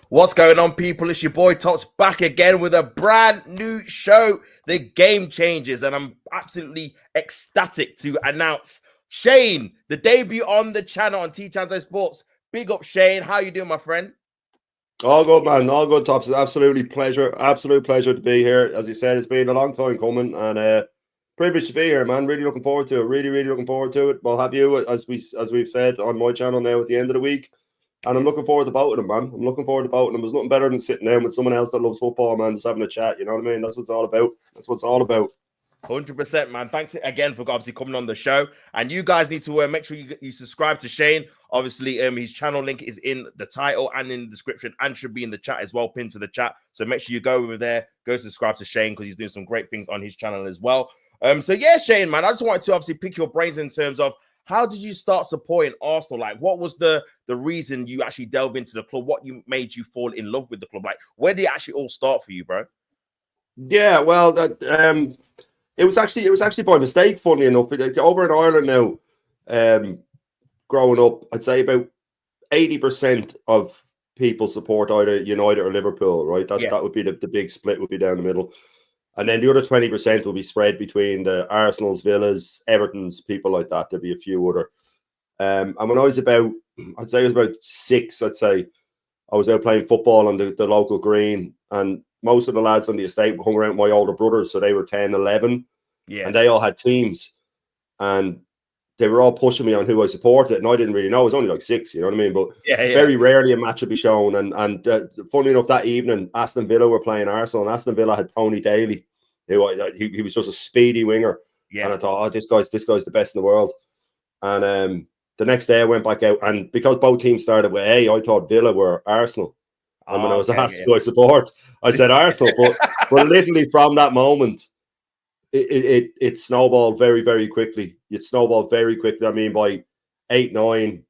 What's going on, people? It's your boy Tops back again with a brand new show, The Game Changers, and I'm absolutely ecstatic to announce Shane, the debut on the channel on T-Channel Sports. Big up, Shane. How you doing, my friend? All good, man. All good, Tops. Absolute pleasure to be here. As you said, it's been a long time coming, and privileged to be here, man. Really looking forward to it. Really looking forward to it. We'll have you, as we've said, on my channel now at the end of the week. And I'm looking forward to both of them, man. I'm looking forward to both of them. There's nothing better than sitting down with someone else that loves football, man, just having a chat. You know what I mean? That's what it's all about. 100%, man. Thanks again for obviously coming on the show. And you guys need to make sure you subscribe to Shane. Obviously, his channel link is in the title and in the description and should be in the chat as well, pinned to the chat. So make sure you go over there, go subscribe to Shane because he's doing some great things on his channel as well. So yeah, Shane, man, I just wanted to obviously pick your brains in terms of how did you start supporting Arsenal? Like, what was the reason you actually delved into the club? What made you fall in love with the club? Like, where did it actually all start for you, bro? Yeah, well, it was actually by mistake. Funny enough, over in Ireland now, growing up, I'd say about 80% of people support either United or Liverpool. Right, that would be the big split. Would be down the middle. And then the other 20% will be spread between the Arsenals, Villas, Evertons, people like that. There'll be a few other. And when I was about 6, I'd say, I was out playing football on the local green. And most of the lads on the estate hung around my older brothers. So they were 10, 11. Yeah. And they all had teams. And they were all pushing me on who I supported. And I didn't really know. I was only like 6, you know what I mean? But very rarely a match would be shown. And funny enough, that evening, Aston Villa were playing Arsenal. And Aston Villa had Tony Daly. He was just a speedy winger. Yeah. And I thought, oh, this guy's the best in the world. And the next day I went back out. And because both teams started with A, I thought Villa were Arsenal. And when I was asked who I support, I said Arsenal. But literally from that moment, it snowballed very, very quickly. It snowballed very quickly. I mean, by 8, 9,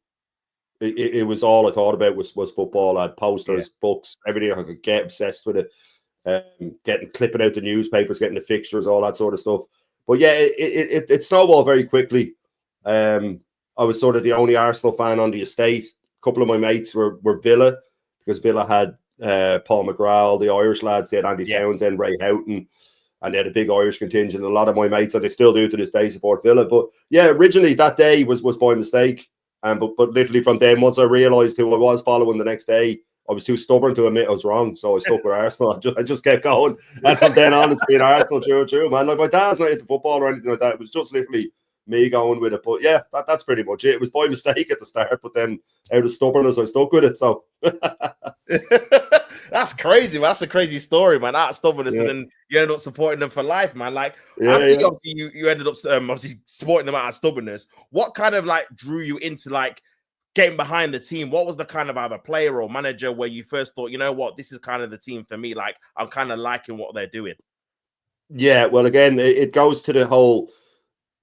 it was all I thought about was football. I had posters, books, everything I could get, obsessed with it. Clipping out the newspapers, getting the fixtures, all that sort of stuff. But yeah, it snowballed very quickly. I was sort of the only Arsenal fan on the estate. A couple of my mates were Villa, because Villa had Paul McGrath, the Irish lads. They had Andy Townsend, Ray Houghton, and they had a big Irish contingent. A lot of my mates, and they still do to this day, support Villa. But yeah, originally that day was by mistake. But literally from then, once I realised who I was following the next day, I was too stubborn to admit I was wrong, so I stuck with Arsenal. I just kept going, and from then on, it's been Arsenal, true, man. Like, my dad's not into football or anything like that. It was just literally me going with it. But yeah, that's pretty much it. It was by mistake at the start, but then out of stubbornness, I stuck with it. So that's crazy, man. That's a crazy story, man. Out of stubbornness, and then you ended up supporting them for life, man. Like, obviously you ended up obviously supporting them out of stubbornness. What kind of like drew you into like getting behind the team? What was the kind of either player or manager where you first thought, you know what, this is kind of the team for me? Like, I'm kind of liking what they're doing. Yeah, well, again, it goes to the whole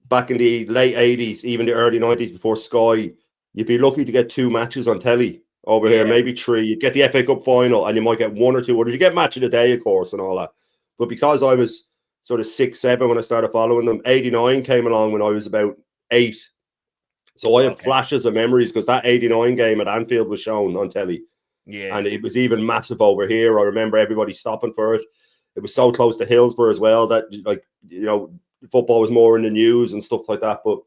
back in the late 80s, even the early 90s before Sky, you'd be lucky to get 2 matches on telly over here, maybe 3. You'd get the FA Cup final and you might get 1 or 2 others. You get match of the day, of course, and all that. But because I was sort of 6, 7 when I started following them, 89 came along when I was about 8. So I have flashes of memories because that 89 game at Anfield was shown on telly. Yeah. And it was even massive over here. I remember everybody stopping for it. It was so close to Hillsborough as well that, like, you know, football was more in the news and stuff like that. But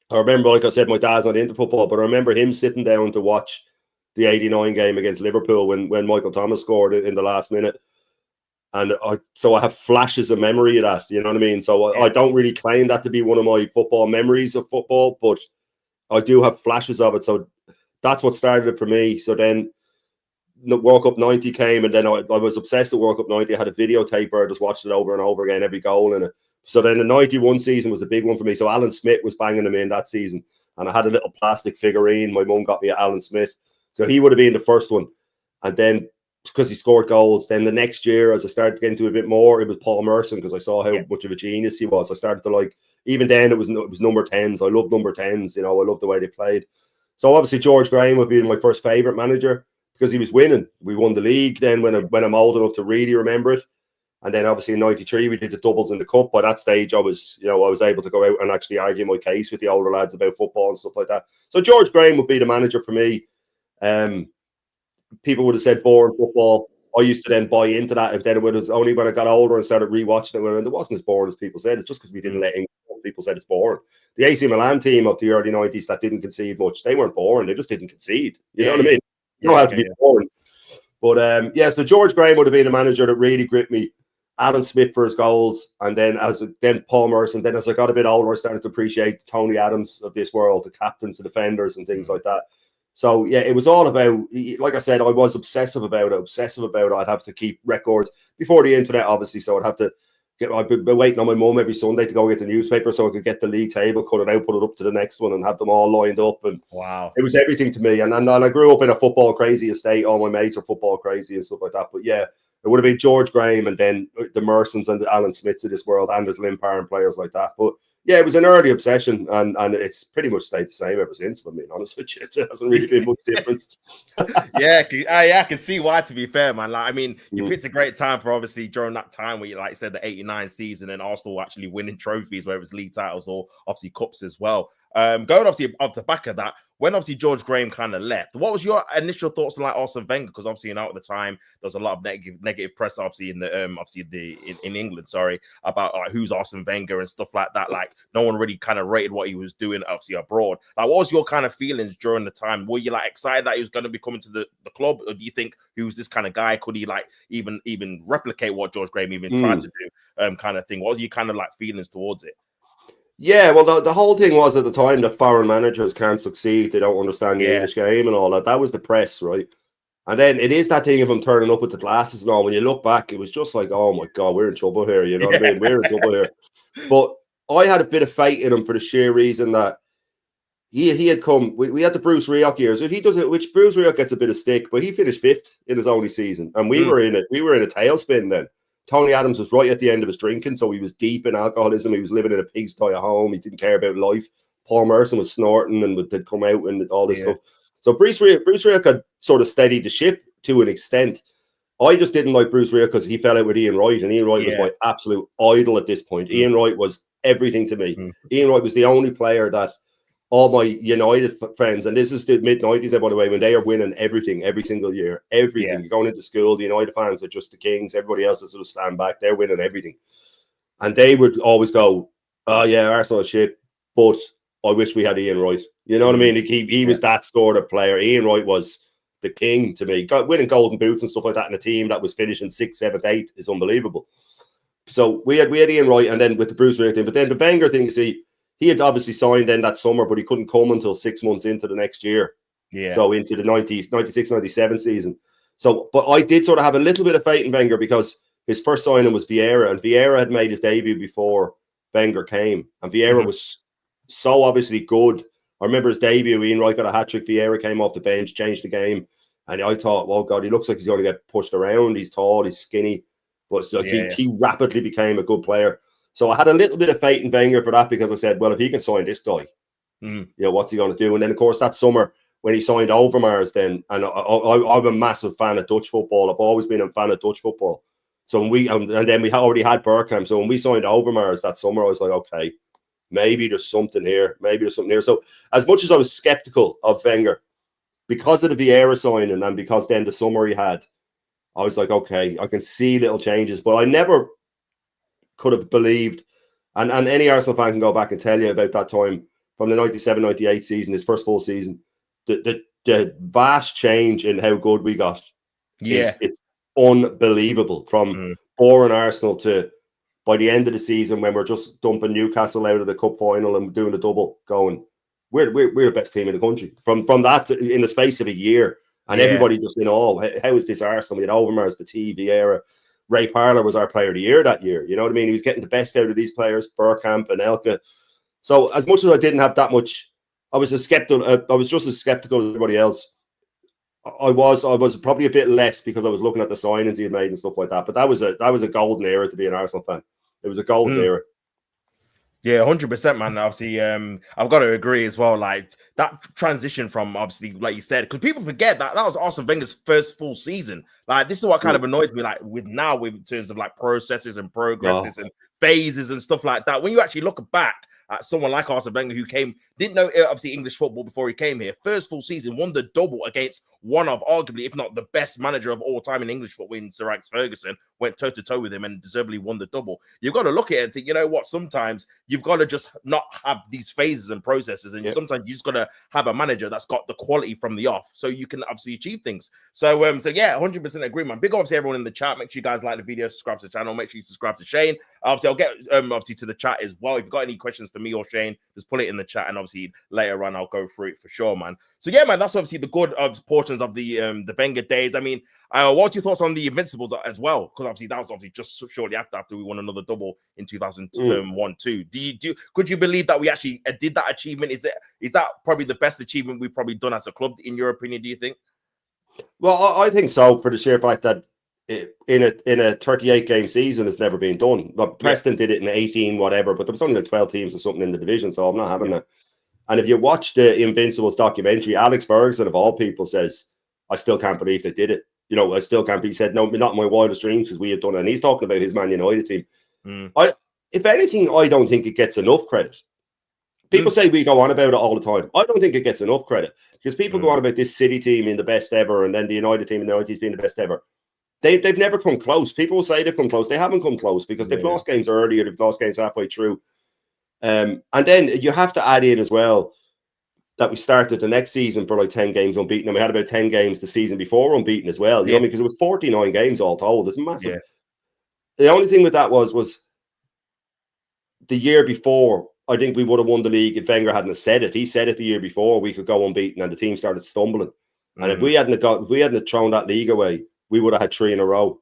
I remember, like I said, my dad's not into football, but I remember him sitting down to watch the 89 game against Liverpool when Michael Thomas scored in the last minute. And so I have flashes of memory of that, you know what I mean? So I don't really claim that to be one of my football memories of football, but I do have flashes of it. So that's what started it for me. So then World Cup 90 came, and then I was obsessed with World Cup 90. I had a videotaper. I just watched it over and over again, every goal in it. So then the 91 season was a big one for me. So Alan Smith was banging them in that season. And I had a little plastic figurine. My mum got me a Alan Smith. So he would have been the first one. And then because he scored goals, then the next year, as I started getting to a bit more, it was Paul Merson, because I saw how much of a genius he was. I started to like, even then it was number 10s. I loved number 10s. You know, I loved the way they played. So obviously George Graham would be my first favourite manager because he was winning. We won the league then when I'm old enough to really remember it. And then obviously in 93, we did the doubles in the cup. By that stage, I was able to go out and actually argue my case with the older lads about football and stuff like that. So George Graham would be the manager for me. people would have said boring football. I used to then buy into that. If then it was only when I got older and started rewatching it, and it wasn't as boring as people said. It's just because we didn't let in. People said it's boring. The AC Milan team of the early 90s that didn't concede much, they weren't boring. They just didn't concede. You know what I mean? You don't have to be boring. But so George Graham would have been a manager that really gripped me. Alan Smith for his goals, and then Paul Merson. Then as I got a bit older, I started to appreciate Tony Adams of this world, the captains, the defenders, and things like that. So yeah, it was all about, like I said, I was obsessive about it. I'd have to keep records before the internet, obviously. So I'd be waiting on my mum every Sunday to go get the newspaper so I could get the league table, cut it out, put it up to the next one, and have them all lined up. And wow, it was everything to me. And I grew up in a football crazy estate. All my mates are football crazy and stuff like that. But yeah, it would have been George Graham and then the Mersons and the Alan Smiths of this world, Anders Limpar and players like that. But yeah, it was an early obsession, and it's pretty much stayed the same ever since, if I'm being honest with you. It hasn't really been much difference. I can see why, to be fair, man. Like, I mean, you picked a great time for, obviously, during that time where you, like, said, the 89 season and Arsenal actually winning trophies, whether it's league titles or obviously cups as well. Going obviously off the back of that, when obviously George Graham kind of left, what was your initial thoughts on like Arsene Wenger? Because obviously, you know, at the time there was a lot of negative press, obviously in the in England, about like who's Arsene Wenger and stuff like that. Like no one really kind of rated what he was doing, obviously abroad. Like, what was your kind of feelings during the time? Were you like excited that he was going to be coming to the club, or do you think who's this kind of guy? Could he like even replicate what George Graham even tried to do? Kind of thing. What were your kind of like feelings towards it? Yeah, well, the whole thing was at the time that foreign managers can't succeed. They don't understand the English game and all that. That was the press, right? And then it is that thing of him turning up with the glasses and all. When you look back, it was just like, oh my God, we're in trouble here. You know what I mean? We're in trouble here. But I had a bit of faith in him for the sheer reason that he had come. We had the Bruce Rioch years. If he doesn't, which Bruce Rioch gets a bit of stick, but he finished 5th in his only season, and we were in it. We were in a tailspin then. Tony Adams was right at the end of his drinking, so he was deep in alcoholism. He was living in a pigsty at home. He didn't care about life. Paul Merson was snorting and would come out and all this stuff. So Bruce Rioch had sort of steadied the ship to an extent. I just didn't like Bruce Rioch because he fell out with Ian Wright, and Ian Wright was my absolute idol at this point. Ian Wright was everything to me. Ian Wright was the only player that all my United friends, and this is the mid-90s, by the way, when they are winning everything every single year, everything. You're going into school, the United fans are just the kings. Everybody else is sort of stand back. They're winning everything. And they would always go, oh, yeah, Arsenal is shit, but I wish we had Ian Wright. You know what I mean? He was that sort of player. Ian Wright was the king to me. Winning golden boots and stuff like that in a team that was finishing 6th, 7th, 8th is unbelievable. So we had Ian Wright, and then with the Bruce Rioch thing. But then the Wenger thing, you see, he had obviously signed then that summer, but he couldn't come until 6 months into the next year. So into the 96, 97 season. So, but I did sort of have a little bit of faith in Wenger because his first signing was Vieira, and Vieira had made his debut before Wenger came. And Vieira was so obviously good. I remember his debut, Ian Wright got a hat-trick. Vieira came off the bench, changed the game. And I thought, oh, God, he looks like he's going to get pushed around. He's tall, he's skinny. But like he rapidly became a good player. So I had a little bit of faith in Wenger for that because I said, well, if he can sign this guy, you know, what's he going to do? And then, of course, that summer when he signed Overmars then, and I'm a massive fan of Dutch football. I've always been a fan of Dutch football. So when we, and then we already had Bergkamp. So when we signed Overmars that summer, I was like, okay, maybe there's something here. Maybe there's something here. So as much as I was skeptical of Wenger, because of the Vieira signing and because then the summer he had, I was like, okay, I can see little changes. But I never could have believed, and any Arsenal fan can go back and tell you about that time from the 97-98 season, his first full season, the vast change in how good we got. It's unbelievable. From boring Arsenal to by the end of the season when we're just dumping Newcastle out of the cup final and doing the double, going, we're the best team in the country. From that in the space of a year, and everybody just in awe. How is this Arsenal? We had Overmars, Petit, Vieira. Ray Parlour was our player of the year that year. You know what I mean? He was getting the best out of these players, Bergkamp and Elka. So as much as I didn't have that much, I was just as skeptical as everybody else. I was probably a bit less because I was looking at the signings he had made and stuff like that. But that was a golden era to be an Arsenal fan. It was a golden era. Yeah, 100%, man. Obviously, I've got to agree as well. Like that transition from obviously, like you said, because people forget that was Arsene Wenger's first full season. Like this is what kind of annoys me. Like with in terms of like processes and progresses and phases and stuff like that. When you actually look back at someone like Arsene Wenger who didn't know obviously English football before he came here, first full season, won the double against one of arguably, if not the best manager of all time in English football in Sir Alex Ferguson, went toe-to-toe with him and deservedly won the double. You've got to look at it and think, you know what, sometimes you've got to just not have these phases and processes, and sometimes you just got to have a manager that's got the quality from the off, so you can obviously achieve things. So yeah, 100% agree, man. Big obviously everyone in the chat. Make sure you guys like the video, subscribe to the channel. Make sure you subscribe to Shane. Obviously, I'll get obviously to the chat as well. If you've got any questions for me or Shane, just put it in the chat, and obviously later on I'll go through it for sure, man. So yeah, man, that's obviously the good portions of the Wenger days. I mean, what's your thoughts on the Invincibles as well? Because obviously that was obviously just shortly after we won another double in 2001-2. Could you believe that we actually did that achievement? Is that probably the best achievement we've probably done as a club, in your opinion? Do you think? Well, I think so, for the sheer fact that in a 38 game season, it's never been done. But Preston did it in 18 whatever, but there was only like 12 teams or something in the division, so I'm not having that. And if you watch the Invincibles documentary, Alex Ferguson of all people says, I still can't believe they did it. You know, I still can't believe. He said, no, not in my wildest dreams, because we had done it. And he's talking about his Man United team. If anything, I don't think it gets enough credit. People say we go on about it all the time. I don't think it gets enough credit, because people go on about this City team being the best ever, and then the United team in the 90s being the best ever. They've never come close. People will say they've come close. They haven't come close, because they've lost games earlier. They've lost games halfway through. And then you have to add in as well that we started the next season for like 10 games unbeaten, and we had about 10 games the season before unbeaten as well. You know what I mean? Because it was 49 games all told. It's massive. The only thing with that was the year before, I think we would have won the league if Wenger hadn't said it. He said it the year before, we could go unbeaten, and the team started stumbling. And if we hadn't thrown that league away, we would have had 3 in a row.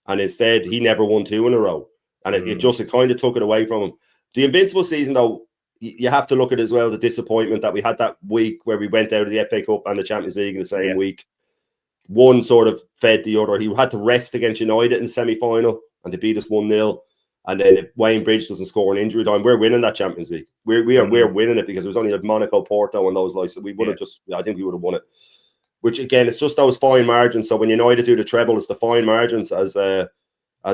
And instead, he never won 2 in a row. And it kind of took it away from him. The Invincible season, though, you have to look at as well the disappointment that we had that week where we went out of the FA Cup and the Champions League in the same week. One sort of fed the other. He had to rest against United in the semi-final, and they beat us 1-0. And then if Wayne Bridge doesn't score in injury time, we're winning that Champions League. We're winning it, because it was only like Monaco, Porto, and those like. So we would have I think we would have won it. Which again, it's just those fine margins. So when United do the treble, it's the fine margins, as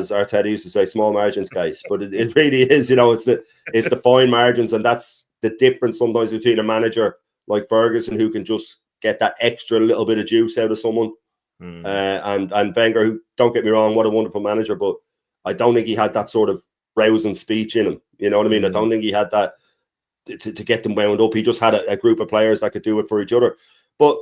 Arteta used to say, small margins, guys. But it really is, you know, it's the fine margins, and that's the difference sometimes between a manager like Ferguson, who can just get that extra little bit of juice out of someone, and Wenger, who, don't get me wrong, what a wonderful manager, but I don't think he had that sort of rousing speech in him. You know what I mean? I don't think he had that to get them wound up. He just had a group of players that could do it for each other. But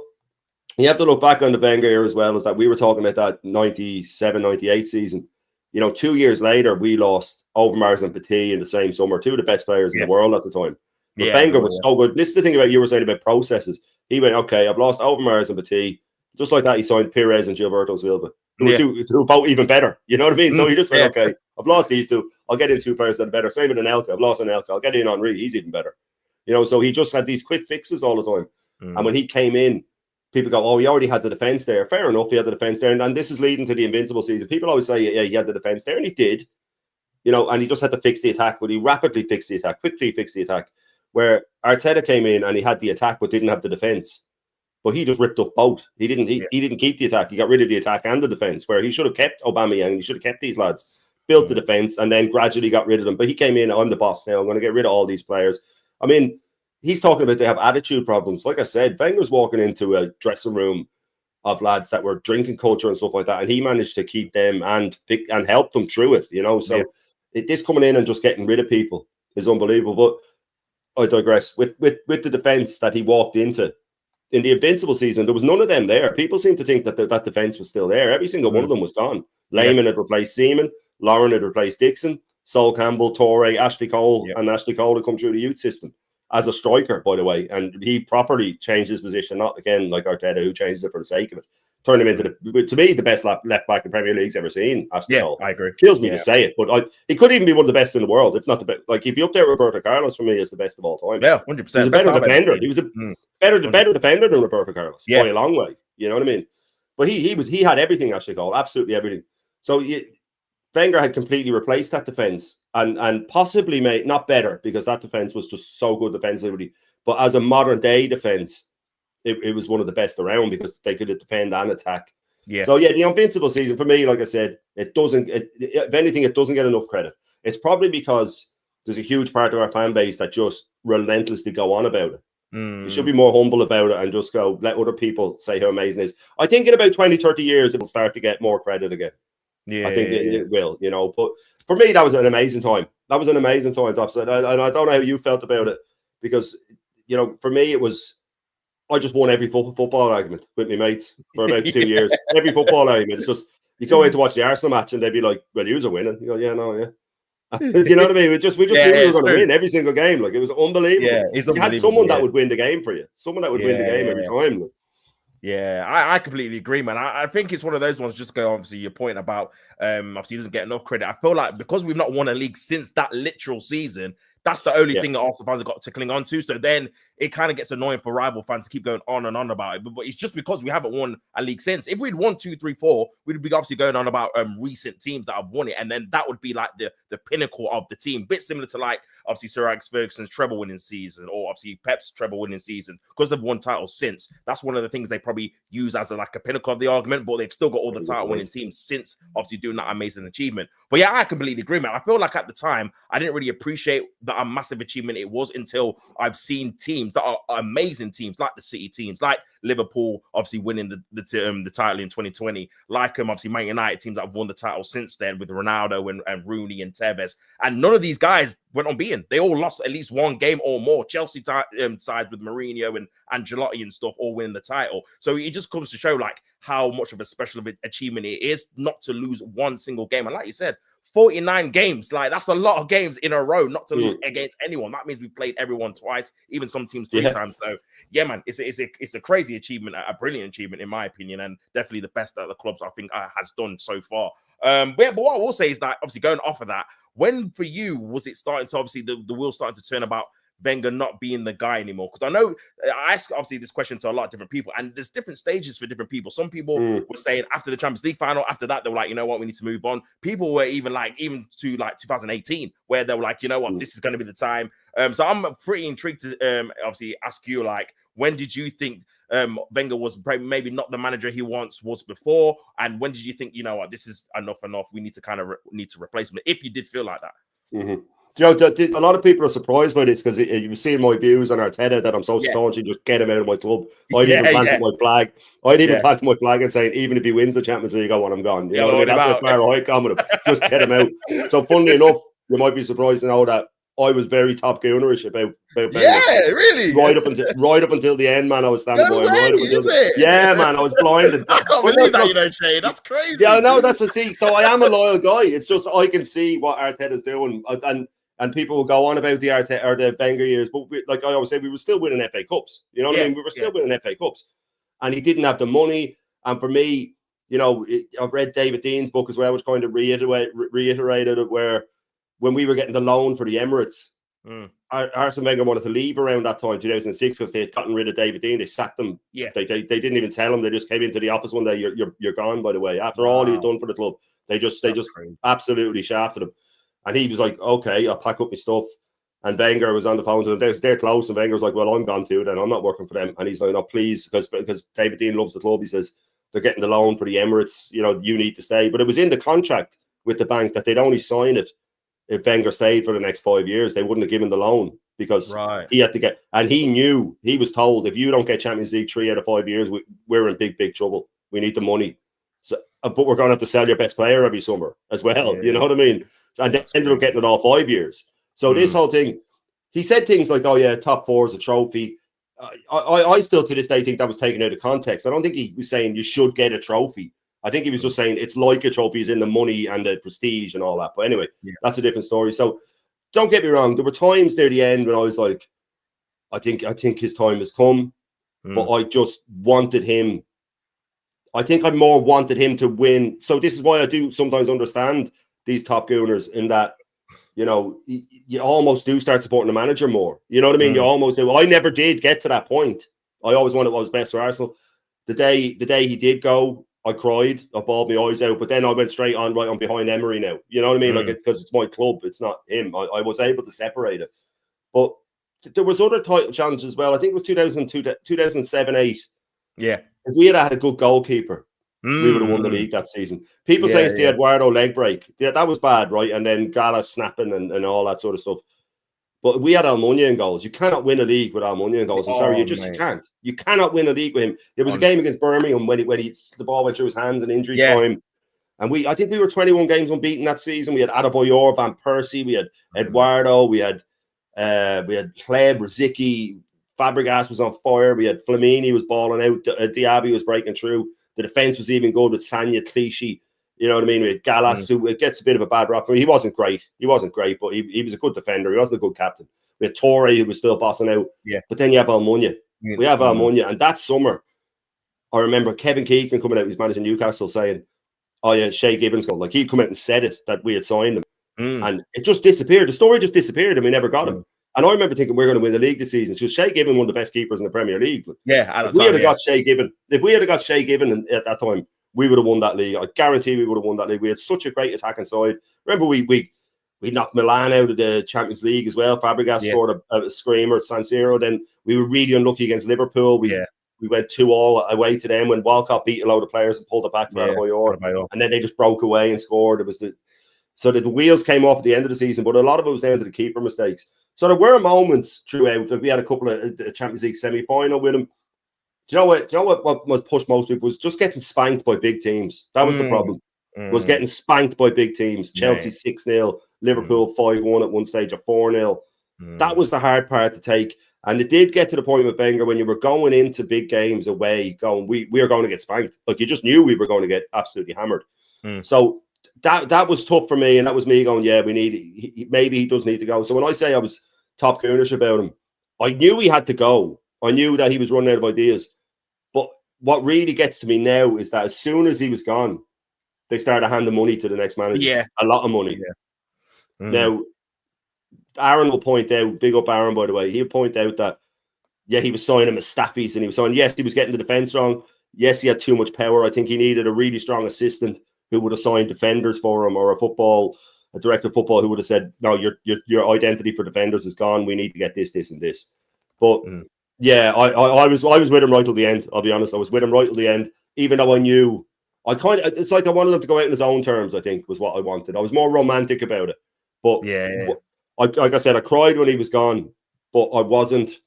you have to look back on the Wenger era as well, as that we were talking about that 97-98 season. You know, 2 years later, we lost Overmars and Petit in the same summer, 2 of the best players in the world at the time. But Wenger was so good. This is the thing about you were saying about processes. He went, okay, I've lost Overmars and Petit. Just like that, he signed Pires and Gilberto Silva, who were both even better. You know what I mean? So he just went, okay, I've lost these 2. I'll get in 2 players that are better. Same with Anelka. I've lost Anelka. I'll get in Henry. He's even better. You know, so he just had these quick fixes all the time. And when he came in, people go, oh, he already had the defence there. Fair enough, he had the defence there. And this is leading to the Invincible season. People always say, yeah, he had the defence there. And he did. You know, and he just had to fix the attack. But he rapidly fixed the attack, quickly fixed the attack. Where Arteta came in and he had the attack but didn't have the defence. But he just ripped up both. He didn't keep the attack. He got rid of the attack and the defence, where he should have kept Aubameyang. He should have kept these lads, built the defence, and then gradually got rid of them. But he came in, I'm the boss now. I'm going to get rid of all these players. I mean, he's talking about they have attitude problems. Like I said, Wenger's walking into a dressing room of lads that were drinking culture and stuff like that, and he managed to keep them and help them through it, you know. So this coming in and just getting rid of people is unbelievable. But I digress. With the defence that he walked into in the Invincible season, there was none of them there. People seem to think that that defence was still there. Every single one of them was gone. Lehman had replaced Seaman. Lauren had replaced Dixon. Sol Campbell, Torre, Ashley Cole, and Ashley Cole had come through the youth system as a striker, by the way. And he properly changed his position, not again like Arteta, who changed it for the sake of it. Turned him into to me, the best left back the Premier League's ever seen. Ashley Cole. I agree. Kills me to say it, but he could even be one of the best in the world, if not the best. Like, he'd be up there with Roberto Carlos for me as the best of all time. Yeah, 100%. He was a better defender. He was a better defender than Roberto Carlos by a long way. You know what I mean? But he had everything, Ashley Cole, absolutely everything. So Wenger had completely replaced that defence and possibly made, not better, because that defence was just so good defensively, but as a modern day defence, it was one of the best around, because they could defend and attack. So the Invincible season for me, like I said, if anything, it doesn't get enough credit. It's probably because there's a huge part of our fan base that just relentlessly go on about it. You should be more humble about it and just go, let other people say how amazing it is. I think in about 20, 30 years, it will start to get more credit again. Yeah, I think it will, you know. But for me, that was an amazing time. That was an amazing time, Duff. And I don't know how you felt about it because, you know, for me, it was, I just won every football argument with my mates for about 2 years. Every football argument. It's just, you go out to watch the Arsenal match and they'd be like, well, you are winning. You go, yeah, no, yeah. Do you know what I mean? We just knew we were going to win every single game. Like, it was unbelievable. Yeah, it's you had someone that would win the game for you. Someone that would win the game every time. Like. Yeah, I completely agree, man. I think it's one of those ones. Just go obviously your point about obviously he doesn't get enough credit. I feel like because we've not won a league since that literal season, that's the only thing that Arsenal fans have got to cling on to. So then it kind of gets annoying for rival fans to keep going on and on about it. But it's just because we haven't won a league since. If we'd won 2, 3, 4, we'd be obviously going on about recent teams that have won it, and then that would be like the pinnacle of the team. Bit similar to like obviously Sir Alex Ferguson's treble winning season, or obviously Pep's treble winning season, because they've won titles since. That's one of the things they probably use as a pinnacle of the argument. But they've still got all the title winning teams since obviously doing that amazing achievement. But yeah, I completely agree, man. I feel like at the time I didn't really appreciate that massive achievement it was until I've seen teams that are amazing teams, like the City teams, like Liverpool, obviously winning the title in 2020, like obviously Man United teams that have won the title since then with Ronaldo and Rooney and Tevez, and none of these guys went on beaten. They all lost at least one game or more. Chelsea sides with Mourinho and Ancelotti and stuff all winning the title. So it just comes to show like how much of a special achievement it is not to lose one single game. And like you said, 49 games, like that's a lot of games in a row not to lose against anyone. That means we've played everyone twice, even some teams 3 times. So yeah, man, it's a crazy achievement, a brilliant achievement in my opinion, and definitely the best that the clubs I think has done so far. But what I will say is that obviously going off of that, when for you was it starting to obviously the wheel starting to turn about Wenger not being the guy anymore? Because I know I asked obviously this question to a lot of different people, and there's different stages for different people. Some people were saying after the Champions League final, after that they were like, you know what, we need to move on. People were even to 2018, where they were like, you know what, this is going to be the time. So I'm pretty intrigued to obviously ask you, like, when did you think Wenger was maybe not the manager he once was before, and when did you think, you know what, this is enough, we need to need to replace him, if you did feel like that? You know, a lot of people are surprised by this because you've seen my views on Arteta that I'm so staunch and just get him out of my club. I'd even planted my flag. I'd even planted my flag and saying, even if he wins the Champions League, I want him gone. You know what I mean? That's how far I'd come with him. Just get him out. So, funnily enough, you might be surprised to know that I was very top goonerish about Wenger. Really? Right up until the end, man. I was standing by him. Man, I was blinded. I can't believe that, you know, Shane. That's crazy. Yeah, no, that's the see. So I am a loyal guy. It's just I can see what Arteta's doing, and people will go on about the Arteta or the Wenger years, but like I always say, we were still winning FA Cups. You know what I mean? We were still winning FA Cups, and he didn't have the money. And for me, you know, I've read David Dean's book as well, which kind of reiterated it, where when we were getting the loan for the Emirates, Arsene Wenger wanted to leave around that time, 2006, because they had gotten rid of David Dean. They sacked him. Yeah, they didn't even tell him. They just came into the office one day. You're gone, by the way. After all he had done for the club, they just absolutely shafted him. And he was like, okay, I'll pack up my stuff. And Wenger was on the phone to them. They're close. And Wenger was like, well, I'm gone too, then. I'm not working for them. And he's like, no, please, because David Dean loves the club. He says, they're getting the loan for the Emirates. You know, you need to stay. But it was in the contract with the bank that they'd only sign it if Wenger stayed for the next 5 years. They wouldn't have given the loan because he had to get. And he knew, he was told, if you don't get Champions League 3 out of 5 years, we're in big, big trouble. We need the money. So, but we're going to have to sell your best player every summer as well. You know what I mean? And they ended up getting it all 5 years. So this whole thing, he said things like, oh yeah, top 4 is a trophy. I still to this day think that was taken out of context. I don't think he was saying you should get a trophy. I think he was just saying it's like a trophy is in the money and the prestige and all that. But anyway, that's a different story. So don't get me wrong. There were times near the end when I was like, I think his time has come. But I just wanted him. I think I more wanted him to win. So this is why I do sometimes understand these top gooners in that, you know, you almost do start supporting the manager more. You know what I mean? You almost do. I never did get to that point. I always wanted what was best for Arsenal. The day he did go, I cried. I bawled my eyes out. But then I went straight on right on behind Emery now. You know what I mean? Like, because it's my club. It's not him. I was able to separate it. But there was other title challenges as well. I think it was 2007-8. Yeah. If we had had a good goalkeeper, we would have won the league that season. People say it's the Eduardo leg break. Yeah, that was bad, right? And then Gala snapping and all that sort of stuff. But we had Almunia in goals. You cannot win a league with Almunia in goals. I'm sorry, you mate. can't. You cannot win a league with him. There was a game against Birmingham when the ball went through his hands in injury time. And I think we were 21 games unbeaten that season. We had Adebayor, Van Persie, we had Eduardo, we had Kleb, Rosicky, Fabregas was on fire. We had Flamini was balling out. Diaby was breaking through. The defense was even good with Sanya, Clichy. You know what I mean? We had Gallas, who it gets a bit of a bad rap. I mean, he wasn't great. He wasn't great, but he was a good defender. He wasn't a good captain. We had Torre, who was still bossing out. Yeah. But then you have Almunia. We have Almunia. And that summer, I remember Kevin Keegan coming out, he was managing Newcastle, saying, oh, yeah, Shay Gibbons goal. Like, he'd come out and said it, that we had signed him. And it just disappeared. The story just disappeared, and we never got him. And I remember thinking we're going to win the league this season. So Shay Gibbon, one of the best keepers in the Premier League. But yeah, if we had got Shay Gibbon at that time, we would have won that league. I guarantee we would have won that league. We had such a great attacking side. Remember, we knocked Milan out of the Champions League as well. Fabregas scored a screamer at San Siro. Then we were really unlucky against Liverpool. We went 2-2 away to them when Walcott beat a load of players and pulled it back for Adebayor. And then they just broke away and scored. It was so the wheels came off at the end of the season, but a lot of it was down to the keeper mistakes. So there were moments throughout. Like we had a couple of Champions League semi-final with him. Do you know what pushed most people was just getting spanked by big teams. That was the problem. Was getting spanked by big teams. Chelsea 6-0, Liverpool 5-1 at one stage, or 4-0. That was the hard part to take. And it did get to the point with Wenger when you were going into big games away, going, we are going to get spanked. Like you just knew we were going to get absolutely hammered. So that was tough for me, and that was me going, yeah, maybe he does need to go. So when I say I was top goonish about him, I knew he had to go. I knew that he was running out of ideas. But what really gets to me now is that as soon as he was gone, they started handing money to the next manager. Yeah. A lot of money. Yeah. Now, Aaron will point out, big up Aaron, by the way, he'll point out that, yeah, he was signing Mustafis, and he was signing, yes, he was getting the defense wrong. Yes, he had too much power. I think he needed a really strong assistant who would have signed defenders for him, or a director of football who would have said, no, your identity for defenders is gone. We need to get this, and this. But yeah, I was with him right till the end. I'll be honest. I was with him right till the end, even though I knew it's like I wanted him to go out in his own terms, I think, was what I wanted. I was more romantic about it. But like I said, I cried when he was gone, but I wasn't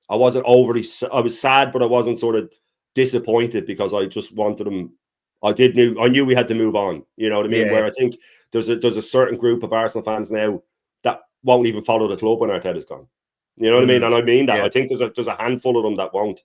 overly, I was sad, but I wasn't sort of disappointed because I just wanted him. I knew we had to move on. You know what I mean? Where I think there's a certain group of Arsenal fans now that won't even follow the club when Arteta's gone. You know what I mean? And I mean that. I think there's a handful of them that won't.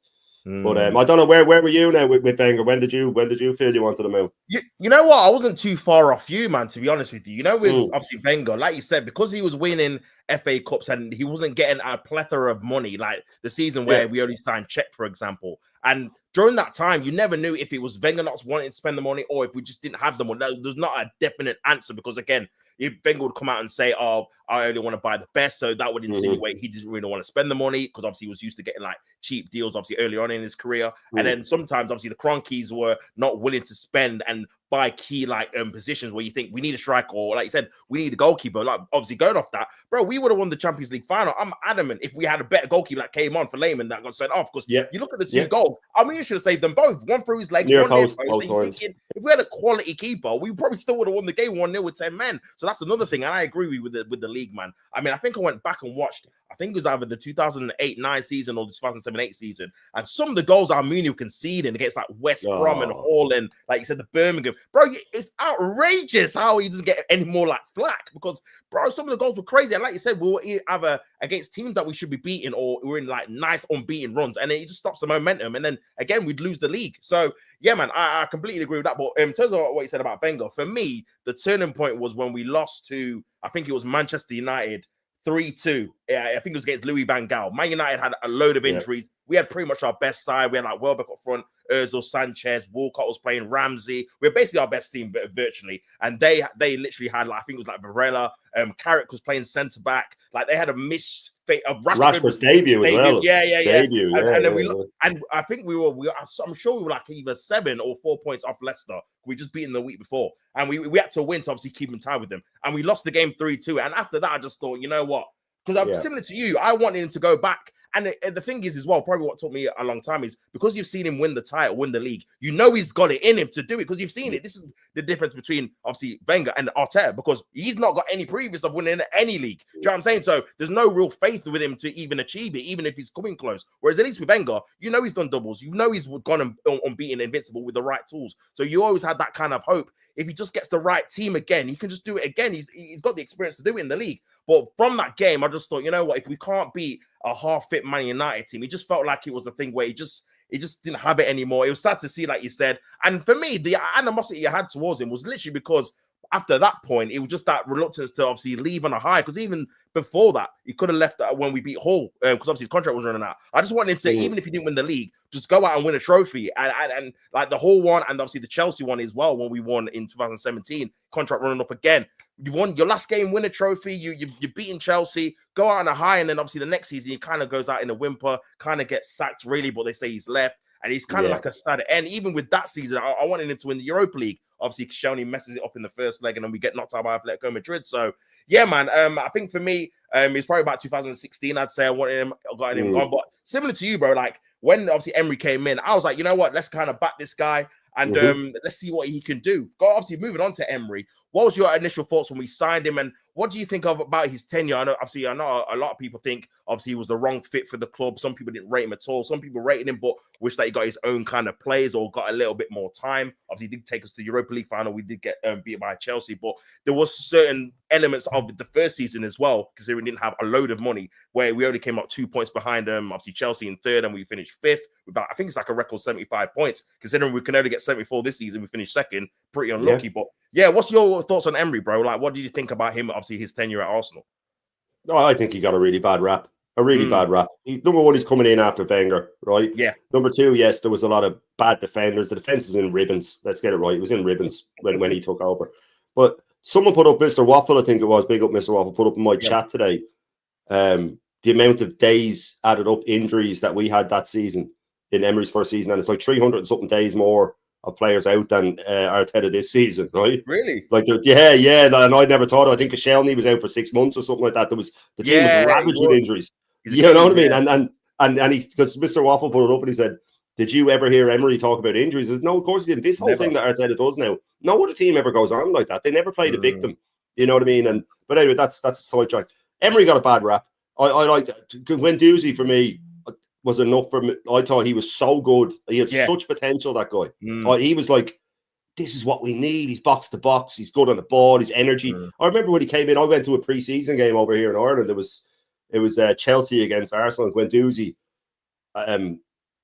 But I don't know, where were you now with Wenger? When did you feel you wanted him out? You know what? I wasn't too far off you, man, to be honest with you. You know, with obviously Wenger, like you said, because he was winning FA Cups and he wasn't getting a plethora of money, like the season where we only signed Czech, for example. And during that time, you never knew if it was Wenger not wanting to spend the money or if we just didn't have the money. There's not a definite answer because, again, if Wenger would come out and say, oh, I only want to buy the best. So that would insinuate he didn't really want to spend the money because obviously he was used to getting like cheap deals, obviously early on in his career. And then sometimes obviously the Cronkies were not willing to spend and buy key like positions where you think we need a striker or like you said, we need a goalkeeper. Like obviously going off that, bro, we would have won the Champions League final. I'm adamant if we had a better goalkeeper that came on for Lehman that got sent off because you look at the two goals. I mean, you should have saved them both. One through his legs, one post, thinking, if we had a quality keeper, we probably still would have won the game 1-0 with 10 men. So that's another thing. And I agree with the league, man. I mean, I think I went back and watched, I think it was either the 2008-9 season or the 2007-8 season. And some of the goals Armenia conceding against like West Brom and Hull and like you said, the Birmingham. Bro, it's outrageous how he doesn't get any more like flack because, bro, some of the goals were crazy. And like you said, we were either against teams that we should be beating or we're in like nice unbeaten runs. And then it just stops the momentum. And then again, we'd lose the league. So yeah, man, I completely agree with that. But in terms of what you said about Wenger, for me, the turning point was when we lost to, I think it was Manchester United 3-2. I think it was against Louis van Gaal. Man United had a load of injuries. We had pretty much our best side. We had like Welbeck up front, Ozil, Sanchez, Walcott was playing, Ramsey. We were basically our best team virtually. And they literally had, like, I think it was like Varela, Carrick was playing centre back. Like they had a misfit of Rashford's debut as well. Debut, and then and I think I'm sure we were like either 7 or 4 points off Leicester. We just beaten the week before. And we had to win to obviously keep in tie with them. And we lost the game 3-2. And after that, I just thought, you know what? Because I'm similar to you. I wanted him to go back And the thing is as well, probably what took me a long time is because you've seen him win the title, win the league, you know he's got it in him to do it because you've seen it. This is the difference between obviously Wenger and Arteta because he's not got any previous of winning any league. Do you know what I'm saying? So there's no real faith with him to even achieve it, even if he's coming close. Whereas at least with Wenger, you know he's done doubles. You know he's gone unbeaten, invincible with the right tools. So you always had that kind of hope. If he just gets the right team again, he can just do it again. He's got the experience to do it in the league. But from that game, I just thought, you know what? If we can't beat a half-fit Man United team, it just felt like it was a thing where he just didn't have it anymore. It was sad to see, like you said. And for me, the animosity you had towards him was literally because after that point, it was just that reluctance to obviously leave on a high. Because even before that, he could have left when we beat Hull because obviously his contract was running out. I just wanted him to, even if he didn't win the league, just go out and win a trophy. And like the Hull one and obviously the Chelsea one as well when we won in 2017, contract running up again. You won your last game, win a trophy. You're beating Chelsea, go out on a high, and then obviously the next season he kind of goes out in a whimper, kind of gets sacked really, but they say he's left, and he's kind of like a sad end. Even with that season, I wanted him to win the Europa League. Obviously, Koscielny messes it up in the first leg, and then we get knocked out by Atletico Madrid. So yeah, man. I think for me, it's probably about 2016. I'd say I wanted him, got him gone. But similar to you, bro. Like when obviously Emery came in, I was like, you know what? Let's kind of back this guy. And let's see what he can do. Obviously, moving on to Emery, what was your initial thoughts when we signed him? And what do you think about his tenure? I know a lot of people think, obviously, he was the wrong fit for the club. Some people didn't rate him at all. Some people rated him, but wish that he got his own kind of plays or got a little bit more time. Obviously, he did take us to the Europa League final. We did get beat by Chelsea, but there was certain elements of the first season as well, considering we didn't have a load of money, where we only came up 2 points behind obviously Chelsea in third, and we finished fifth. I think it's like a record 75 points, considering we can only get 74 this season. We finished second, pretty unlucky. But yeah, what's your thoughts on Emery, bro? Like, what did you think about him? Obviously, his tenure at Arsenal. No, I think he got a really bad rap. Bad rap. Number one, he's coming in after Wenger, right? Yeah. Number two, yes, there was a lot of bad defenders. The defense was in ribbons. Let's get it right. It was in ribbons when he took over. But someone put up, Mr. Waffle, I think it was, big up Mr. Waffle, put up in my chat today, the amount of days added up injuries that we had that season in Emery's first season, and it's like 300 and something days more of players out than Arteta this season, right? Really? Like, yeah, and I never thought. I think Koscielny was out for 6 months or something like that. The team was ravaged with injuries. You know what I mean? And he, because Mr. Waffle put it up and he said, "Did you ever hear Emery talk about injuries?" He says, no, of course he didn't. This whole thing that Arteta does now, no other team ever goes on like that. They never play the victim. You know what I mean? But anyway, that's a sidetrack. Emery got a bad rap. I like Guendouzi for me was enough for me. I thought he was so good. He had such potential, that guy. He was like, this is what we need. He's box to box. He's good on the ball. His energy. I remember when he came in, I went to a pre-season game over here in Ireland. It was Chelsea against Arsenal and Guendouzi.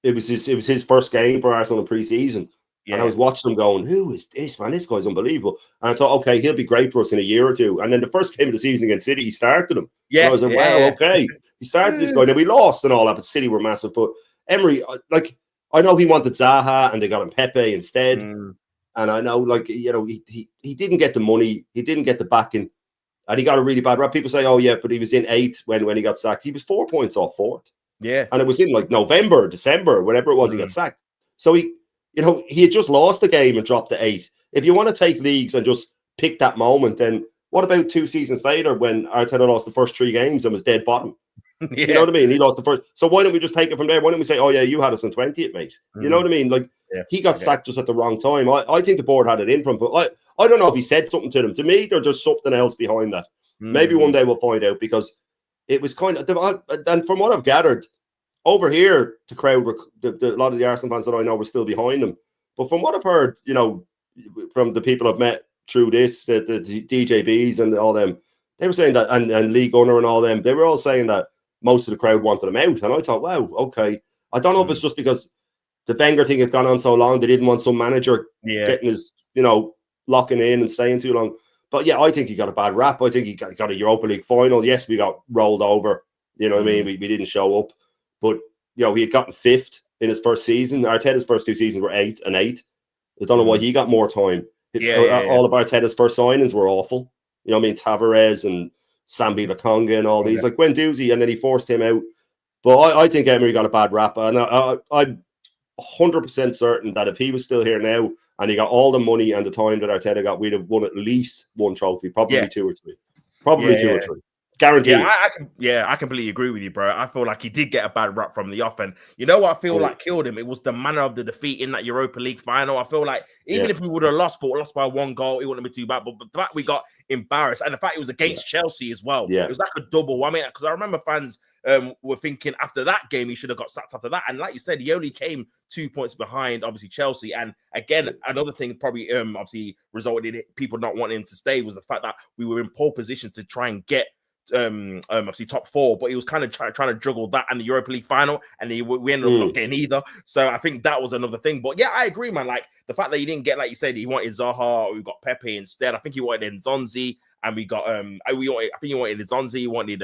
It was his first game for Arsenal in pre-season. And I was watching him going, who is this, man? This guy's unbelievable. And I thought, okay, he'll be great for us in a year or two. And then the first game of the season against City, he started him. I was like, wow, okay. He started this guy. Now, we lost and all that, but City were massive. But Emery, like, I know he wanted Zaha and they got him Pepe instead. And I know, like, you know, he didn't get the money. He didn't get the backing. And he got a really bad rap. People say, oh, yeah, but he was in 8th when he got sacked. He was 4 points off 4th. Yeah. And it was in, like, November, December, whenever it was, he got sacked. So he had just lost the game and dropped to 8. If you want to take leagues and just pick that moment, then what about 2 seasons later when Arteta lost the first 3 games and was dead bottom? You know what I mean? He lost the first. So why don't we just take it from there? Why don't we say, oh, yeah, you had us in 20th, mate? You know what I mean? Like, he got sacked just at the wrong time. I think the board had it in from him. But I don't know if he said something to them. To me, there's just something else behind that. Maybe one day we'll find out, because it was kind of, and from what I've gathered, over here, the crowd, a lot of the Arsenal fans that I know were still behind him. But from what I've heard, you know, from the people I've met through this, the DJBs and all them, they were saying that, and Lee Gunner and all them, they were all saying that most of the crowd wanted him out. And I thought, wow, okay. I don't know if it's just because the Wenger thing had gone on so long, they didn't want some manager getting his, you know, locking in and staying too long. But yeah, I think he got a bad rap. I think he got a Europa League final. Yes, we got rolled over. You know what I mean? We didn't show up. But, you know, he had gotten 5th in his first season. Arteta's first 2 seasons were 8th and 8th. I don't know why he got more time. All of Arteta's first signings were awful. You know what I mean? Tavares and Sambi Lokonga and all these. Like Guendouzi, and then he forced him out. But I think Emery got a bad rap. And I'm 100% certain that if he was still here now and he got all the money and the time that Arteta got, we'd have won at least 1 trophy, probably 2 or 3. Probably 2 or 3. Guaranteed. I completely agree with you, bro. I feel like he did get a bad rap from the off, and you know what I feel like killed him? It was the manner of the defeat in that Europa League final. I feel like even if we would have lost by 1 goal, it wouldn't have been too bad. But the fact we got embarrassed, and the fact it was against Chelsea as well, it was like a double. I mean, because I remember fans were thinking after that game he should have got sacked after that, and like you said, he only came 2 points behind, obviously Chelsea. And again, another thing probably obviously resulted in people not wanting him to stay was the fact that we were in pole position to try and get obviously top 4, but he was kind of trying to juggle that and the Europa League final, and we ended up not getting either. So I think that was another thing. But yeah, I agree, man. Like the fact that he didn't get, like you said, he wanted Zaha, we got Pepe instead. I think he wanted Nzonzi, and we got I think he wanted Nzonzi, he wanted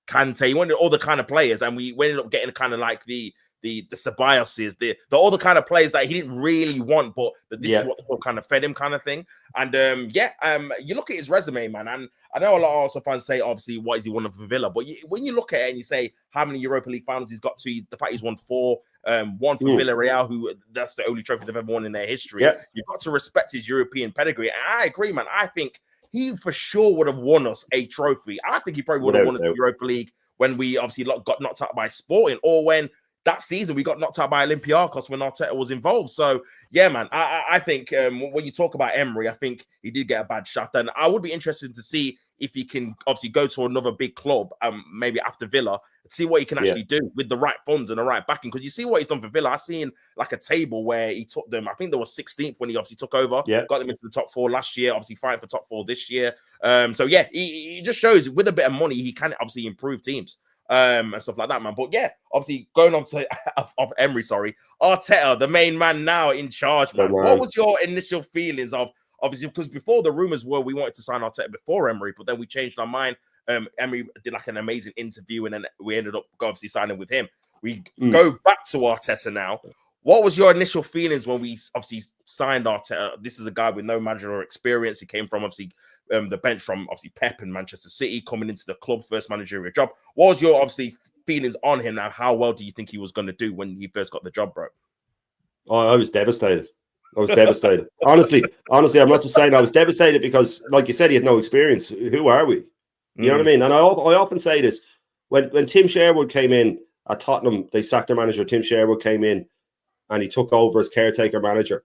Kante, he wanted all the kind of players, and we ended up getting kind of like the Ceballos, the all the kind of players that he didn't really want, but this is what the club kind of fed him, kind of thing. And you look at his resume, man, and I know a lot of also fans say, obviously, what is he won for Villa? But when you look at it and you say how many Europa League finals he's got to, the fact he's won 4, one for Villarreal, who that's the only trophy they've ever won in their history. You've got to respect his European pedigree. And I agree, man. I think he for sure would have won us a trophy. I think he probably would have won us the Europa League when we obviously got knocked out by Sporting, or when that season we got knocked out by Olympiacos when Arteta was involved. So yeah, man, I think when you talk about Emery, I think he did get a bad shaft, and I would be interested to see if he can obviously go to another big club, maybe after Villa, to see what he can actually do with the right funds and the right backing. Because you see what he's done for Villa. I've seen like a table where he took them, I think they were 16th when he obviously took over, got them into the top 4 last year, obviously fighting for top 4 this year. So yeah, he just shows with a bit of money, he can obviously improve teams. And stuff like that, man. But yeah, obviously going on to of Emery, Arteta, the main man now in charge, man. What was your initial feelings of, obviously, because before the rumors were we wanted to sign Arteta before Emery, but then we changed our mind. Emery did like an amazing interview, and then we ended up obviously signing with him. We go back to Arteta now. What was your initial feelings when we obviously signed Arteta? This is a guy with no managerial experience. He came from obviously the bench from obviously Pep and Manchester City, coming into the club, first managerial job. What was your obviously feelings on him now? How well do you think he was going to do when he first got the job, bro? Oh, I was devastated. Honestly, I'm not just saying I was devastated because, like you said, he had no experience. Who are we? You know what I mean? And I often say this. When Tim Sherwood came in at Tottenham, they sacked their manager. Tim Sherwood came in and he took over as caretaker manager.